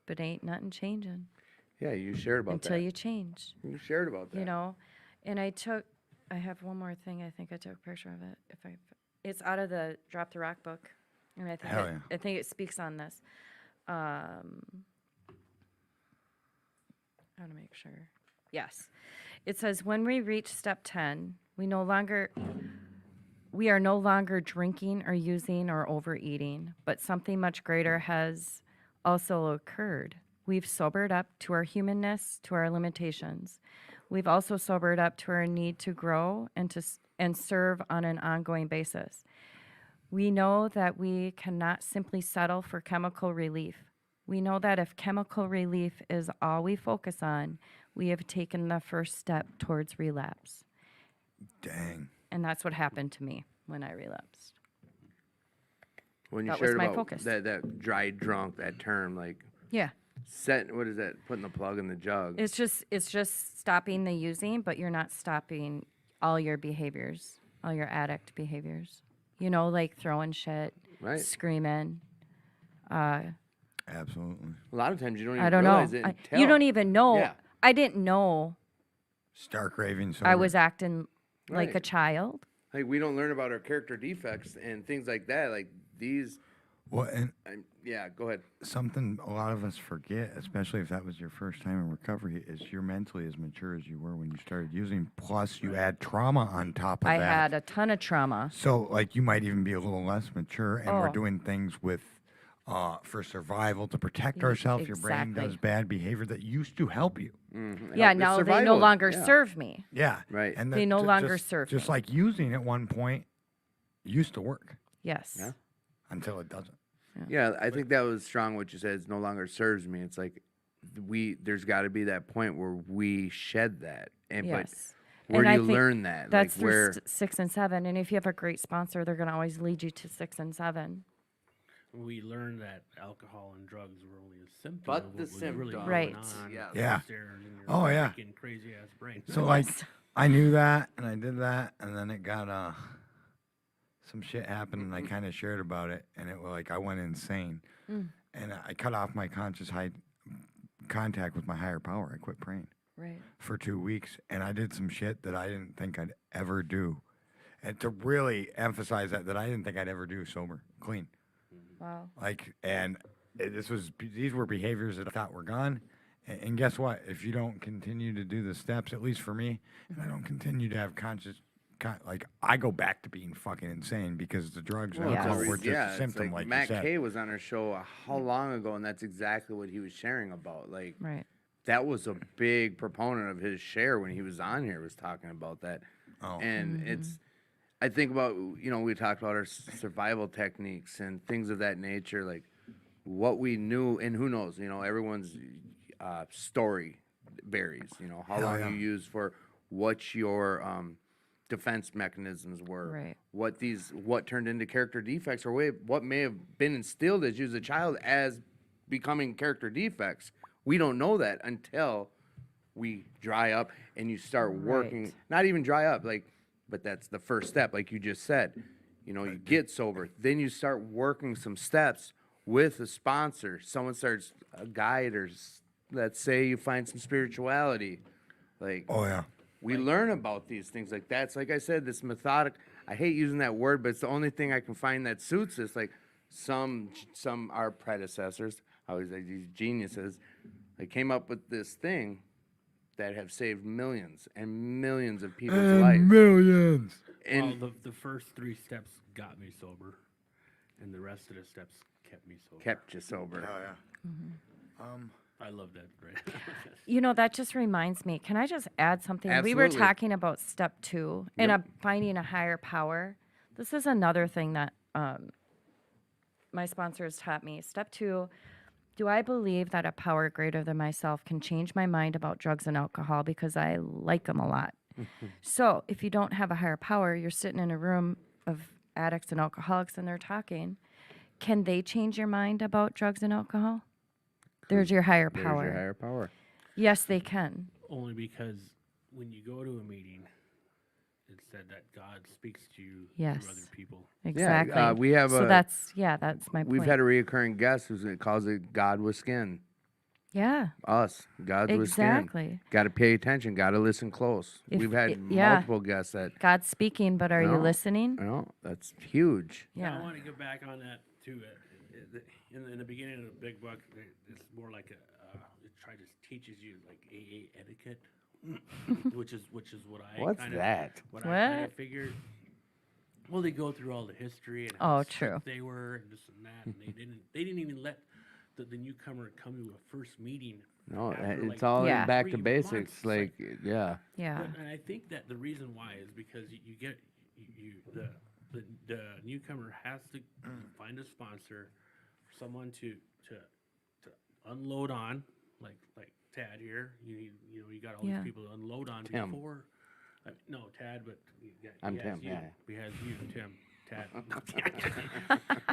but ain't nothing changing Yeah, you shared about until that. you change. You shared about that. And I have one more thing. I think I took a picture of it. It's out of the Drop the Rock book, and I think Hell yeah. I think it speaks on this. How to make sure. Yes, it says when we reach step 10, we are no longer drinking or using or overeating, but something much greater has also occurred. We've sobered up to our humanness, to our limitations. We've also sobered up to our need to grow and serve on an ongoing basis. We know that we cannot simply settle for chemical relief. We know that if chemical relief is all we focus on, we have taken the first step towards relapse. Dang. And that's what happened to me when I relapsed. When you That was shared my about focus. that dry drunk, that term, like Yeah. what is that? Putting the plug in the jug. It's just stopping the using, but you're not stopping all your behaviors, all your addict behaviors. Like throwing shit, Right. screaming. Absolutely. A lot of times you don't even I don't know. realize it until You don't even know. Yeah. I didn't know Stark raving. I was acting like a Right. child. Like, we don't learn about our character defects and things like that. Like these. Well, and Yeah, go ahead. something a lot of us forget, especially if that was your first time in recovery, is you're mentally as mature as you were when you started using. Plus, you add trauma on top of I that. had a ton of trauma. So, like, you might even be a little less mature, and we're Oh. doing things for survival to protect Ye- ourselves. Your brain exactly. does bad behavior that used to help you. Yeah, It's now they no survival. longer Yeah. serve me. Yeah, Right. And They no longer just, serve Just me. like using at one point used to work Yes. Yeah. until it doesn't. Yeah, I think that was strong what you said. It's no longer serves me. It's like there's got to be that point where we shed that. And Yes. but where And do I you think learn that? That's like through where 6 and 7. And if you have a great sponsor, they're going to always lead you to 6 and 7. We learned that alcohol and drugs were only a symptom But of the what was really symptom. going Right. on Yeah. Yeah. upstairs in your Oh, yeah. freaking crazy ass brain. So, like, Yes. I knew that, and I did that, and then it got some shit happened, and I kind of shared about it, and it was like I went insane, and I cut off my conscious contact with my higher power. I quit praying Right. for 2 weeks, and I did some shit that I didn't think I'd ever do, and to really emphasize that I didn't think I'd ever do sober, clean, Wow. like, and these were behaviors that I thought were gone. And guess what? If you don't continue to do the steps, at least for me, and I don't continue to have conscious like I go back to being fucking insane because the drugs and Well, Yes. alcohol were just yeah, a it's symptom, like Matt you said. Kay was on our show how long ago, and that's exactly what he was sharing about. Like, Right. that was a big proponent of his share when he was on here, was talking about that. Oh. And it's, I think about, we talked about our survival techniques and things of that nature, like what we knew, and who knows, everyone's story varies, how Hell long yeah. you use for what your defense mechanisms were, Right. what turned into character defects, or what may have been instilled as you as a child as becoming character defects. We don't know that until we dry up and you start working, Right. not even dry up, but that's the first step, like you just said. You get sober, then you start working some steps with a sponsor. Someone starts a guide, or let's say you find some spirituality. Like, Oh yeah. we learn about these things. Like, that's, like I said, this methodic, I hate using that word, but it's the only thing I can find that suits this. Like, some our predecessors, I always like these geniuses, they came up with this thing that have saved millions and millions of people's lives. Millions. And Well, the first 3 steps got me sober, and the rest of the steps kept me sober. kept you sober. Oh yeah. I love that. Right. That just reminds me. Can I just add something? We were Absolutely. talking about step 2 and finding a higher power. This is another thing that my sponsors taught me. Step 2, do I believe that a power greater than myself can change my mind about drugs and alcohol because I like them a lot? So if you don't have a higher power, you're sitting in a room of addicts and alcoholics and they're talking. Can they change your mind about drugs and alcohol? There's your higher There's power. your higher power. Yes, they can. Only because when you go to a meeting, it's said that God speaks to you Yes. through other people. Exactly. we have so a- that's my point. We've had a reoccurring guest who calls it God with skin. yeah. Us, God's with skin. Exactly. Got to pay attention. Got to listen close. If We've had it- yeah. multiple guests that, God's speaking, but are you No. listening? that's huge. I Yeah. want to get back on that too. In the beginning of the big book, it's more like it teaches you like AA etiquette, which is what I What's kinda, that? What I kind What? of figured. Well, they go through all the history and Oh, how strict true. they were and this and that, and they didn't even let the newcomer come to a first meeting. No, after, it's like, all Yeah. back to 3 basics. months. Like, yeah. Yeah. And I think that the reason why is because you get the newcomer has to find a sponsor, someone to unload on, like Tad here. You got all Yeah. these people to unload on Tim. before. No, Tad, but I'm he has Tim, you. yeah. He has you, Tim, Tad.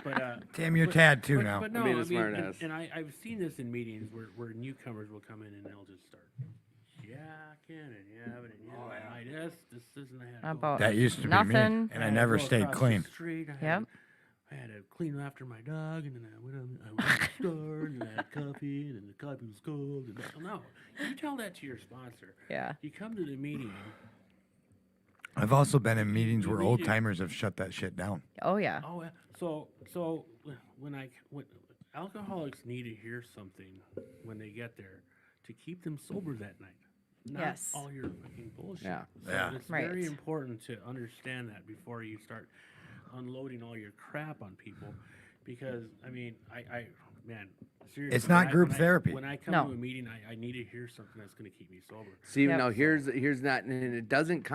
but Damn, you're Tad too but, now. But no, I'm being I a mean, smart and, ass. and I've seen this in meetings where newcomers will come in and they'll just start yakking and yabbing and yabbing. This isn't that. About That used to be me, Nothing. and I never stayed clean. Yep. I had to clean after my dog, and then I went to the store, and I had coffee, and then the coffee was cold. And no, you tell that to your sponsor. Yeah. You come to the meeting. I've also been in meetings where We old do. timers have shut that shit down. Oh yeah. Oh, yeah. So when alcoholics need to hear something when they get there to keep them sober that night. Not Yes. all your fucking bullshit. Yeah. So Yeah. it's very Right. important to understand that before you start unloading all your crap on people, because I mean, I man, seriously, It's not when group when therapy. When I come No. to a meeting, I need to hear something that's going to keep me sober. See, Yep. now here's not, and it doesn't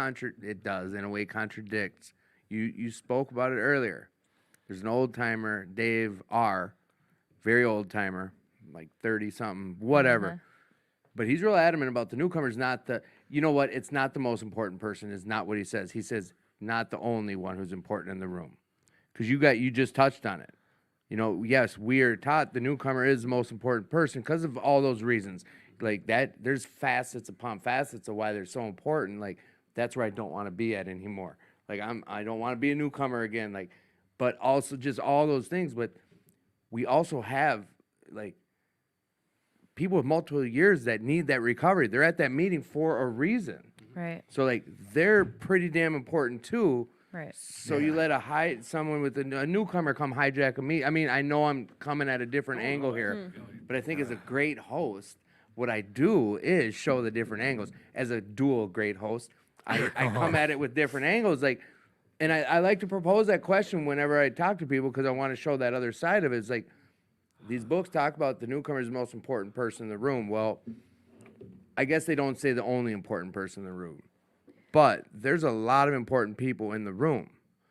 it does in a way contradicts. You spoke about it earlier. There's an old timer, Dave R, very old timer, like 30 something, whatever. But he's real adamant about the newcomers, not the, you know what, it's not the most important person, is not what he says. He says, not the only one who's important in the room. Because you just touched on it. Yes, we are taught the newcomer is the most important person because of all those reasons. Like that, there's facets upon facets of why they're so important. Like, that's where I don't want to be at anymore. Like, I don't want to be a newcomer again. Like, but also just all those things. But we also have, like, people with multiple years that need that recovery. They're at that meeting for a reason. Right. So, like, they're pretty damn important too. Right. So you let someone with a newcomer come hijack a meet. I mean, I know I'm coming at a different angle here, but I think as a great host, what I do is show the different angles. As a dual great host, I come at it with different angles, like, and I like to propose that question whenever I talk to people because I want to show that other side of it. It's like these books talk about the newcomer is the most important person in the room. Well, I guess they don't say the only important person in the room, but there's a lot of important people in the room.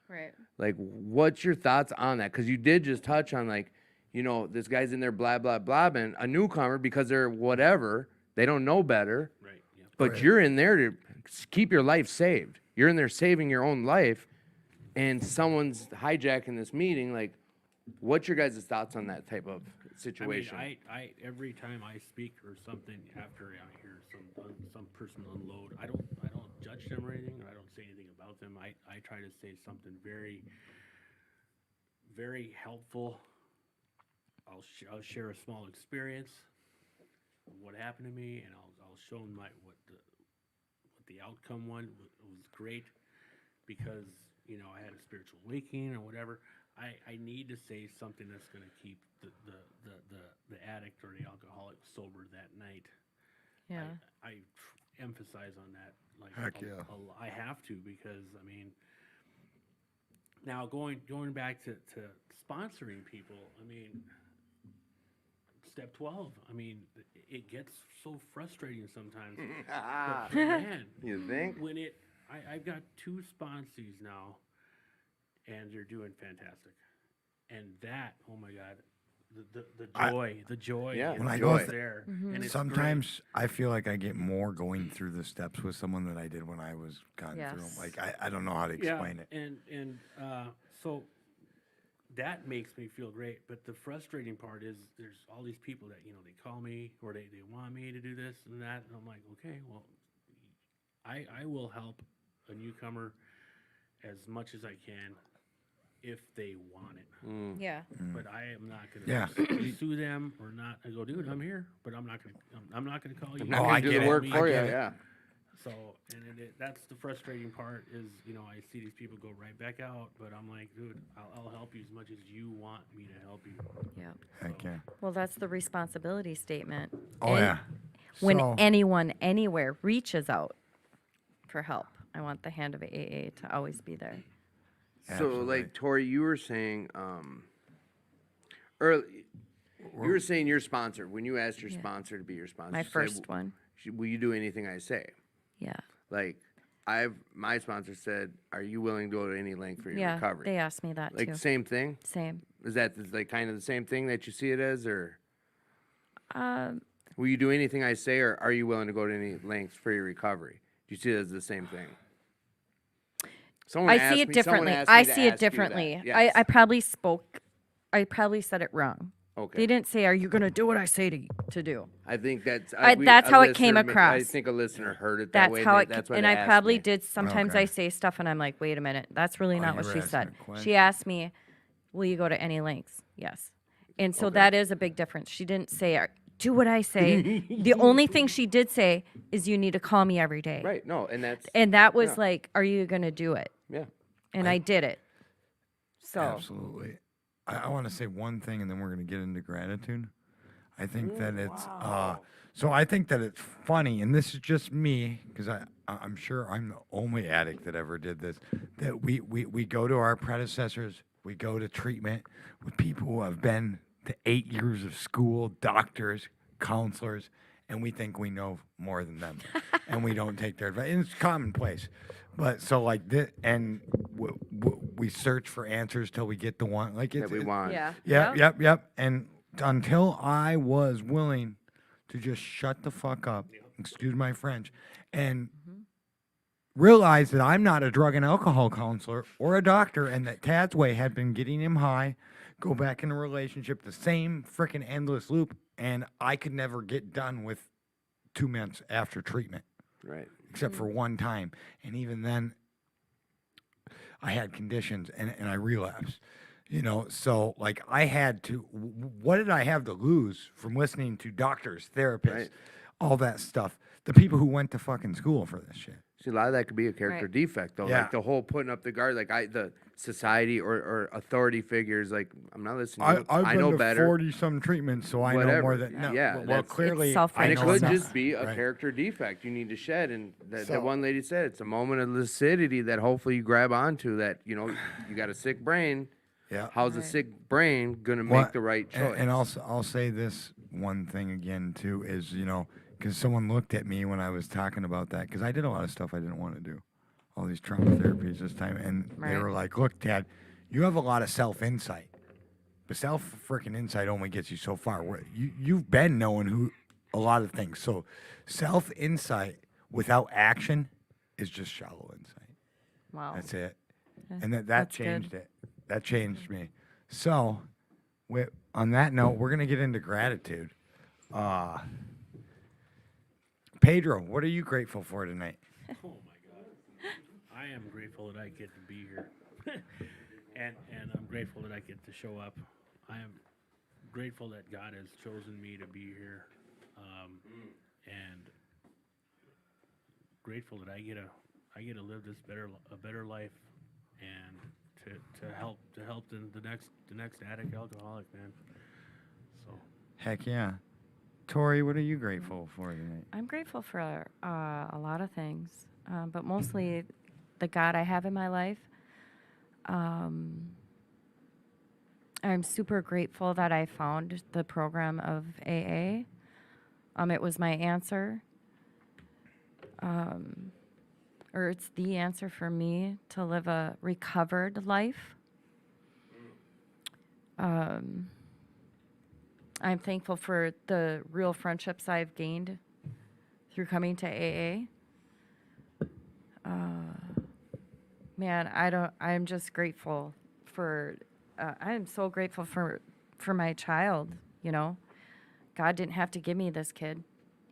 Right. Like, what's your thoughts on that? Because you did just touch on, like, you know, this guy's in there blah, blah, blah, and a newcomer, because they're whatever, they don't know better, Right, yeah. but you're in there to keep your life saved. You're in there saving your own life, and someone's hijacking this meeting. Like, what's your guys' thoughts on that type of situation? I mean, I every time I speak or something after I hear some person unload, I don't judge them or anything, or I don't say anything about them. I try to say something very, very helpful. I'll share a small experience of what happened to me, and I'll show them what the outcome was great, because you know I had a spiritual awakening or whatever. I need to say something that's going to keep the addict or the alcoholic sober that night. Yeah. I emphasize on that. Like, Heck yeah. I have to, because I mean, now going back to sponsoring people. I mean, step 12. I mean, it gets so frustrating sometimes. But man, You think? when I've got 2 sponsees now, and they're doing fantastic. And that, oh my God, the joy Yeah. is When I go just th- there. And it's great. Sometimes I feel like I get more going through the steps with someone than I did when I was gone through them. Yes. Like I don't know how to explain it. And so that makes me feel great. But the frustrating part is there's all these people that, you know, they call me or they want me to do this and that. And I'm like, okay, well, I will help a newcomer as much as I can if they want it. Yeah. But I am not going Yeah. to sue them or not. I go, dude, I'm here, but I'm not going to call you. I'm not Oh, gonna I do get the it. work I for you. get it. Yeah. So, and that's the frustrating part is, you know, I see these people go right back out, but I'm like, dude, I'll help you as much as you want me to help you. Yeah. Heck yeah. Well, that's the responsibility statement. Oh And yeah. When So- anyone anywhere reaches out for help, I want the hand of AA to always be there. So, Absolutely. like, Tori, you were saying, early, you were saying you're sponsored. When you asked your sponsor to be your sponsor, My you said, first one. Will you do anything I say? Yeah. Like, my sponsor said, are you willing to go to any length for your Yeah. recovery? They asked me that Like, too. same thing? Same. Is that like kind of the same thing that you see it as, or Um, will you do anything I say, or are you willing to go to any lengths for your recovery? Do you see it as the same thing? Someone I asked see it me- someone differently. asked me I to see it ask you that. differently. Yes. I probably said it wrong. Okay. They didn't say, "Are you going to do what I say to do?" I think that's that's a how it came listener I across. think a listener heard it that That's way. how it. That's why And they I asked probably me. did. Sometimes Okay. I say stuff, and I'm like, "Wait a minute, that's really Oh, not you what were she asking said." a question? She asked me, "Will you go to any lengths?" Yes. And so Okay. that is a big difference. She didn't say, "Do what I say." The only thing she did say is, "You need to call me every day." Right. No, and that's And that was Yeah. like, "Are you going to do it?" yeah. And I did it. So Absolutely. I want to say one thing, and then we're going to get into gratitude. I think that it's so. I think that it's funny, and this is just me because I'm sure I'm the only addict that ever did this. That we go to our predecessors, we go to treatment with people who have been to 8 years of school, doctors, counselors, and we think we know more than them, and we don't take their advice. And it's commonplace. But so like this, and we search for answers till we get the one like it's, That we want. yeah. Yep. And until I was willing to just shut the fuck up, excuse my French, and realize that I'm not a drug and alcohol counselor or a doctor, and that Tad's way had been getting him high, go back in a relationship, the same freaking endless loop, and I could never get done with 2 months after treatment, Right. except for one time. And even then, I had conditions and I relapsed. You know, so like I had to, what did I have to lose from listening to doctors, therapists, Right. all that stuff? The people who went to fucking school for this shit. See, a lot of that could be a character Right. defect, though. Yeah. Like the whole putting up the guard, like the society or authority figures, like I'm not listening. To I've I been know to better. 40 some treatments, so I know Whatever. more than no. Yeah, well, that's- clearly, It's I And it know self-righteous. could enough. just be a Right. character defect you need to shed, and that So- one lady said it's a moment of lucidity that hopefully you grab onto. That you got a sick brain. Yeah. How's a Right. sick brain gonna Well, make the right choice? And I'll say this one thing again too is because someone looked at me when I was talking about that because I did a lot of stuff I didn't want to do, all these trauma therapies this time, and they Right. were like, "Look, Dad, you have a lot of self insight, but self freaking insight only gets you so far. You've been knowing who a lot of things, so self insight without action is just shallow insight. Wow. That's it." Yeah, And that that's good. changed it. That changed me. So, on that note, we're gonna get into gratitude. Pedro, what are you grateful for tonight? Oh my God. I am grateful that I get to be here. and I'm grateful that I get to show up. I am grateful that God has chosen me to be here. And grateful that I get to live this a better life and to help the next addict alcoholic, man. So Heck yeah. Tori, what are you grateful for tonight? I'm grateful for a lot of things, but mostly the God I have in my life. I'm super grateful that I found the program of AA. It was my answer, or it's the answer for me to live a recovered life. I'm thankful for the real friendships I've gained through coming to AA. Man, I'm just grateful for, I'm so grateful for my child, God didn't have to give me this kid.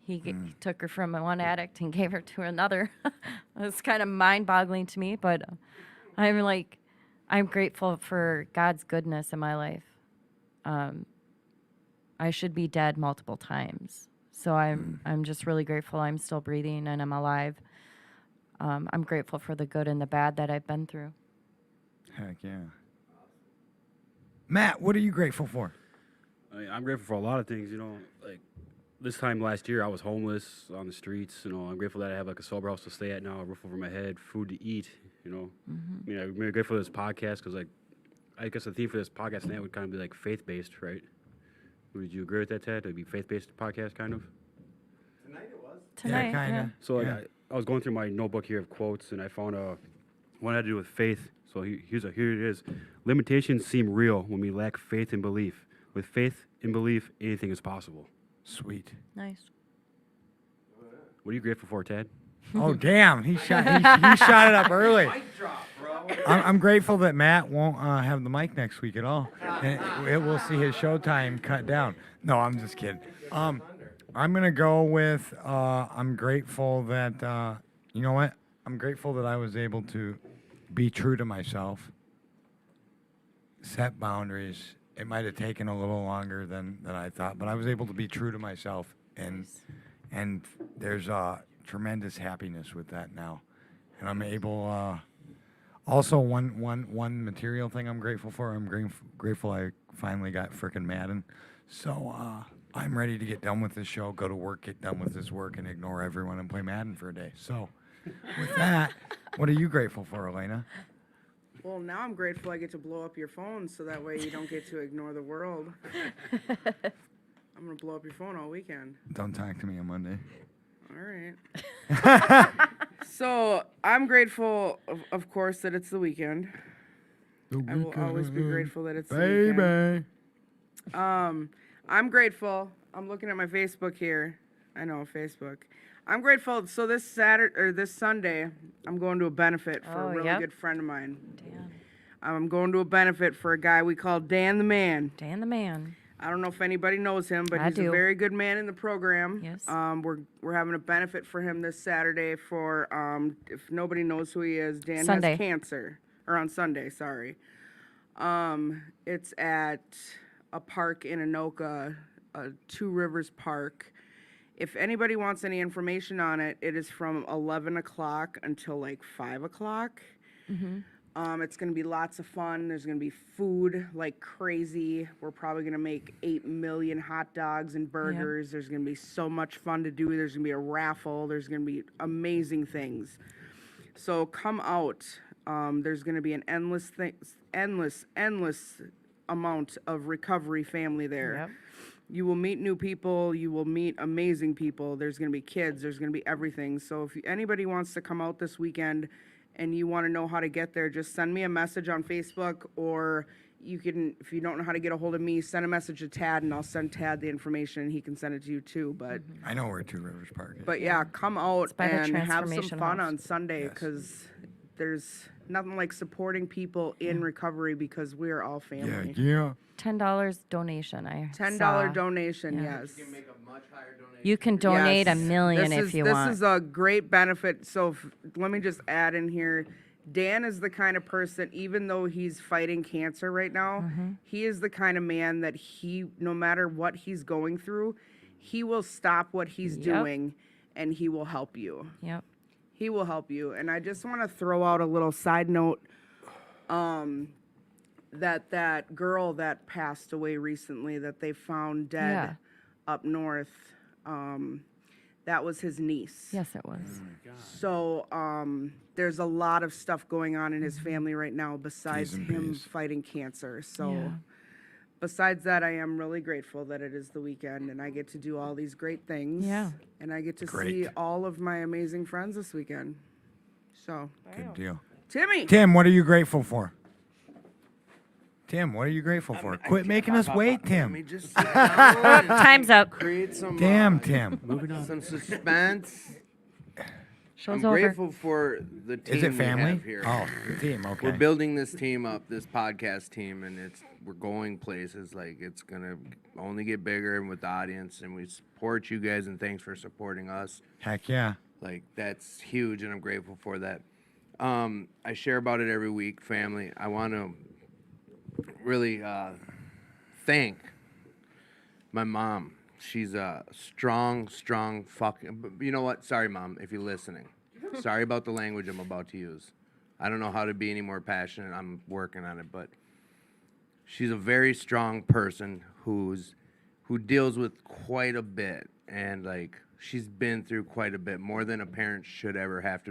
He took her from one addict and gave her to another. It's kind of mind-boggling to me, but I'm grateful for God's goodness in my life. I should be dead multiple times. So I'm just really grateful I'm still breathing and I'm alive. I'm grateful for the good and the bad that I've been through. Heck yeah. Matt, what are you grateful for? I'm grateful for a lot of things, like this time last year I was homeless on the streets, I'm grateful that I have like a sober house to stay at now, a roof over my head, food to eat, I'm really grateful for this podcast because I guess the theme for this podcast tonight would kind of be like faith-based, right? Would you agree with that, Ted? It'd be faith-based podcast, kind of? Tonight, yeah, kind of. So I was going through my notebook here of quotes, and I found one had to do with faith. So here it is. Limitations seem real when we lack faith and belief. With faith and belief, anything is possible. Sweet. Nice. What are you grateful for, Ted? Oh damn! He shot it up early. I'm grateful that Matt won't have the mic next week at all. And we'll see his showtime cut down. No, I'm just kidding. I'm gonna go with I'm grateful that you know what? I'm grateful that I was able to be true to myself, set boundaries. It might have taken a little longer than I thought, but I was able to be true to myself, and there's tremendous happiness with that now, and I'm able. Also, one material thing I'm grateful for. I'm grateful I finally got frickin' Madden, so I'm ready to get done with this show, go to work, get done with this work, and ignore everyone and play Madden for a day. So, with that, what are you grateful for, Elena? Well, now I'm grateful I get to blow up your phone so that way you don't get to ignore the world. I'm going to blow up your phone all weekend. Don't talk to me on Monday. All right. So I'm grateful, of course, that it's the weekend. I will always be grateful that it's the weekend. Baby. I'm grateful. I'm looking at my Facebook here. I know Facebook. I'm grateful. So this Sunday, I'm going to a benefit for Oh, a really yep. good friend of mine. Dan. I'm going to a benefit for a guy we call Dan the Man. Dan the man. I don't know if anybody knows him, but I he's do. a very good man in the program. Yes. We're having a benefit for him this Saturday for if nobody knows who he is, Dan Sunday. has cancer. Or on Sunday, sorry. It's at a park in Anoka, Two Rivers Park. If anybody wants any information on it, it is from 11 o'clock until like 5 o'clock. It's going to be lots of fun. There's going to be food like crazy. We're probably going to make 8 million hot dogs and burgers. There's going to be so much fun to do. There's going to be a raffle. There's going to be amazing things. So come out. There's going to be an endless amount of recovery family there. Yep. You will meet new people. You will meet amazing people. There's going to be kids. There's going to be everything. So if anybody wants to come out this weekend and you want to know how to get there, just send me a message on Facebook, or you can, if you don't know how to get a hold of me, send a message to Tad and I'll send Tad the information and he can send it to you too. But I know where Two Rivers Park is. but yeah, come out by the and have some Transformation fun House. on Sunday, Yes. because there's nothing like supporting people in recovery, because we're all Yeah, family. yeah. $10 donation. $10 saw. donation, Yeah. yes. You can donate Yes. $1 million if you want. This is a great benefit. So let me just add in here. Dan is the kind of person, even though he's fighting cancer right now, Mm-hmm. he is the kind of man that no matter what he's going through, he will stop what he's Yep. doing and he will help you. Yep. He will help you. And I just want to throw out a little side note, that girl that passed away recently that they found dead Yeah. up north, that was his niece. Yes, it was. So there's a lot of stuff going on in his family right now besides and him P's. fighting cancer. So Yeah. besides that, I am really grateful that it is the weekend and I get to do all these great things. Yeah. And I get to see Great. all of my amazing friends this weekend. So, Good deal. Timmy. Tim, what are you grateful for? Tim, what are you grateful for? Quit making us wait, Let me Tim. just Time's up. create some Damn, Tim. some suspense. Show's I'm over. grateful for the team Is it we family? have here. Oh, the team. Okay. We're building this team up, this podcast team, and we're going places. Like, it's gonna only get bigger, and with the audience, and we support you guys, and thanks for supporting us. Heck yeah. Like, that's huge, and I'm grateful for that. I share about it every week, family. I want to really thank my mom. She's a strong fucking. You know what? Sorry, Mom, if you're listening. Sorry about the language I'm about to use. I don't know how to be any more passionate. I'm working on it, but she's a very strong person who deals with quite a bit, and like, she's been through quite a bit, more than a parent should ever have to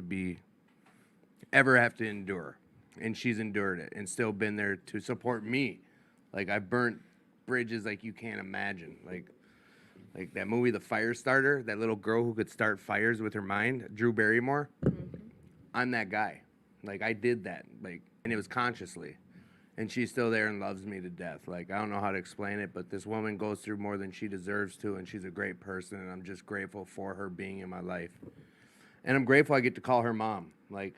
endure. And she's endured it and still been there to support me. Like, I've burnt bridges like you can't imagine. Like that movie, The Fire Starter, that little girl who could start fires with her mind, Drew Barrymore. I'm that guy. Like, I did that. Like, and it was consciously. And she's still there and loves me to death. Like, I don't know how to explain it, but this woman goes through more than she deserves to, and she's a great person, and I'm just grateful for her being in my life. And I'm grateful I get to call her mom. Like,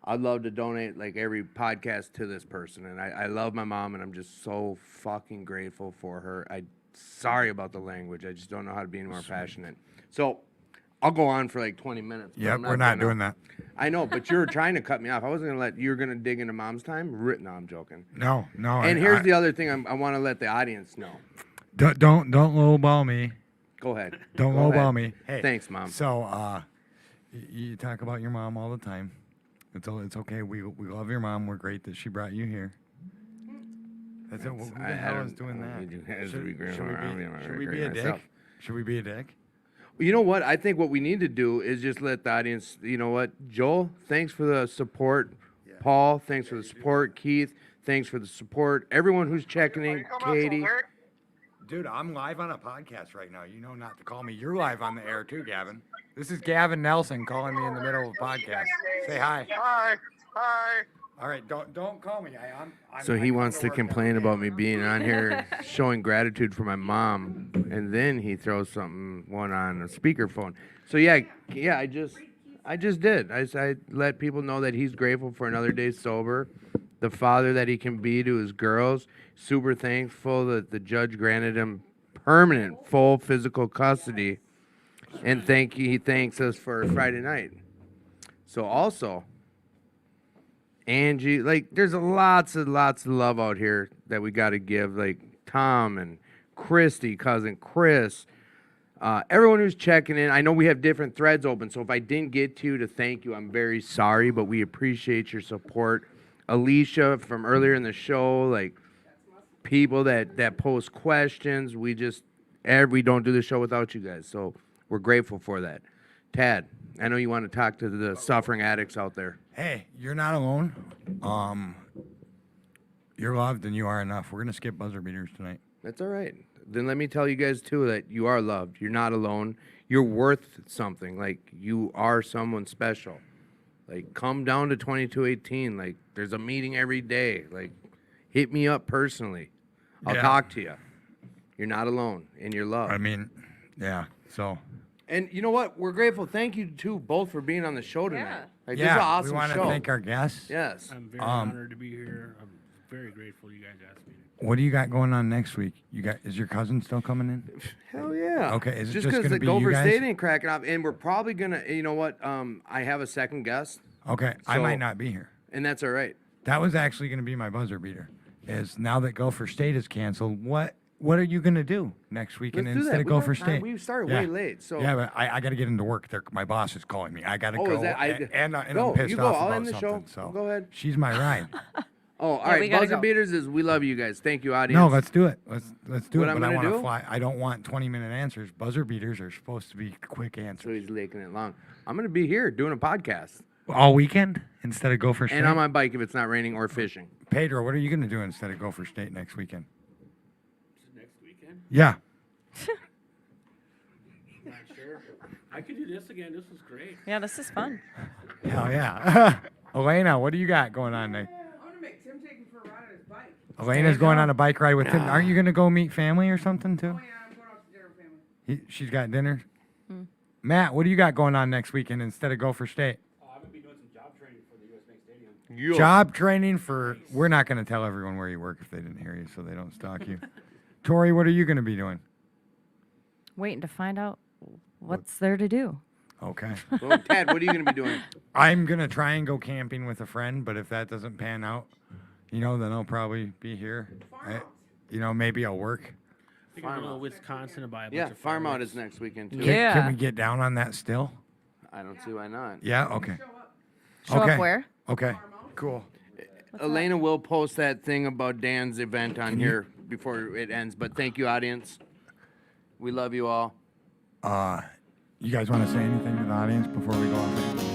I'd love to donate, like, every podcast to this person, and I love my mom, and I'm just so fucking grateful for her. Sorry about the language. I just don't know how to be any more passionate. So, I'll go on for like 20 minutes. but Yep, I'm we're not gonna. doing that. I know, but you were trying to cut me off. I wasn't going to you were going to dig into Mom's time. No, I'm joking. No. And here's the other thing I want to let the audience know. Don't lowball me. Go ahead. Don't Go ahead. lowball me. Hey. Thanks, Mom. So, you talk about your mom all the time. It's okay. We love your mom. We're great that she brought you here. That's it. Who the hell is doing that? Should we be a dick? Should we be a dick? You know what? I think what we need to do is just let the audience, you know what? Joel, thanks for the support. Paul, thanks for the support. Keith, thanks for the support. Everyone who's checking in. Katie. Dude, I'm live on a podcast right now. You know not to call me. You're live on the air too, Gavin. This is Gavin Nelson calling me in the middle of a podcast. Say hi. Hi. All right, don't call me. I'm So he wants to complain about me being on here showing gratitude for my mom, and then he throws one on a speakerphone. So yeah, I just did. I let people know that he's grateful for another day sober, the father that he can be to his girls, super thankful that the judge granted him permanent full physical custody, and he thanks us for Friday night. So also, Angie, like, there's lots of love out here that we got to give, like Tom and Christy, cousin Chris, Everyone who's checking in, I know we have different threads open, so if I didn't get to thank you, I'm very sorry, but we appreciate your support. Alicia from earlier in the show, like people that post questions, we don't do the show without you guys, so we're grateful for that. Tad, I know you want to talk to the suffering addicts out there. Hey, you're not alone. You're loved and you are enough. We're gonna skip buzzer beaters tonight. That's all right. Then let me tell you guys too that you are loved. You're not alone. You're worth something. Like you are someone special. Like come down to 2218. Like there's a meeting every day. Like hit me up personally. I'll Yeah. talk to you. You're not alone and you're loved. I mean, yeah. So And you know what? We're grateful. Thank you too both for being on the show tonight. Yeah. Like, this is an yeah, awesome we want to show. thank our guests. Yes. I'm very honored to be here. I'm very grateful you guys asked me. What do you got going on next week? Is your cousin still coming in? Hell yeah. Okay, is it just because gonna the be you Gopher guys? State ain't cracking up, and we're probably gonna. You know what? I have a second guest, Okay, I So- might not be here. and that's all right. That was actually going to be my buzzer beater. Is now that Gopher State is canceled, what are you going to do next weekend Let's do instead that. of We got Gopher time. State? We started Yeah. way late, so Yeah, but I got to get into work. My boss is calling me. I got to Oh, go. is that- and Go, I'm pissed you go. off I'll about end the show. something. So Go ahead. She's my ride. Oh, all Yeah, we right. gotta Buzzer go. beaters is we love you guys. Thank you, audience. No, let's do it. Let's do What it. I'm But I gonna want to do? fly. I don't want 20-minute answers. Buzzer beaters are supposed to be quick So answers. he's making it long. I'm gonna be here doing a podcast All weekend instead of Gopher State. and on my bike if it's not raining or fishing. Pedro, what are you going to do instead of Gopher State next weekend? Next weekend? Yeah. Not sure. I could do this again. This was great. Yeah, this is fun. Hell yeah. Elena, what do you got going on next? I'm gonna make Tim take me for a ride on his bike. Elena's going on a bike ride with him. Aren't you going to go meet family or something too? Oh yeah, I'm going out to dinner with family. She's got dinner. Matt, what do you got going on next weekend instead of Gopher State? I'm gonna be doing some job training for the U.S. Bank Stadium. Job training for. We're not going to tell everyone where you work if they didn't hear you, so they don't stalk you. Tori, what are you going to be doing? Waiting to find out what's there to do. Okay. Well, Ted, what are you gonna be doing? I'm going to try and go camping with a friend, but if that doesn't pan out, then I'll probably be here. Maybe I'll work. I think I'm going to Wisconsin to buy a bunch Yeah, of farm out fireworks. is next weekend too. Yeah. Can we get down on that still? I don't see why not. Yeah. Okay. Show okay. up where? Okay. Cool. Elena will post that thing about Dan's event on here before it ends. But thank you, audience. We love you all. You guys want to say anything to the audience before we go off?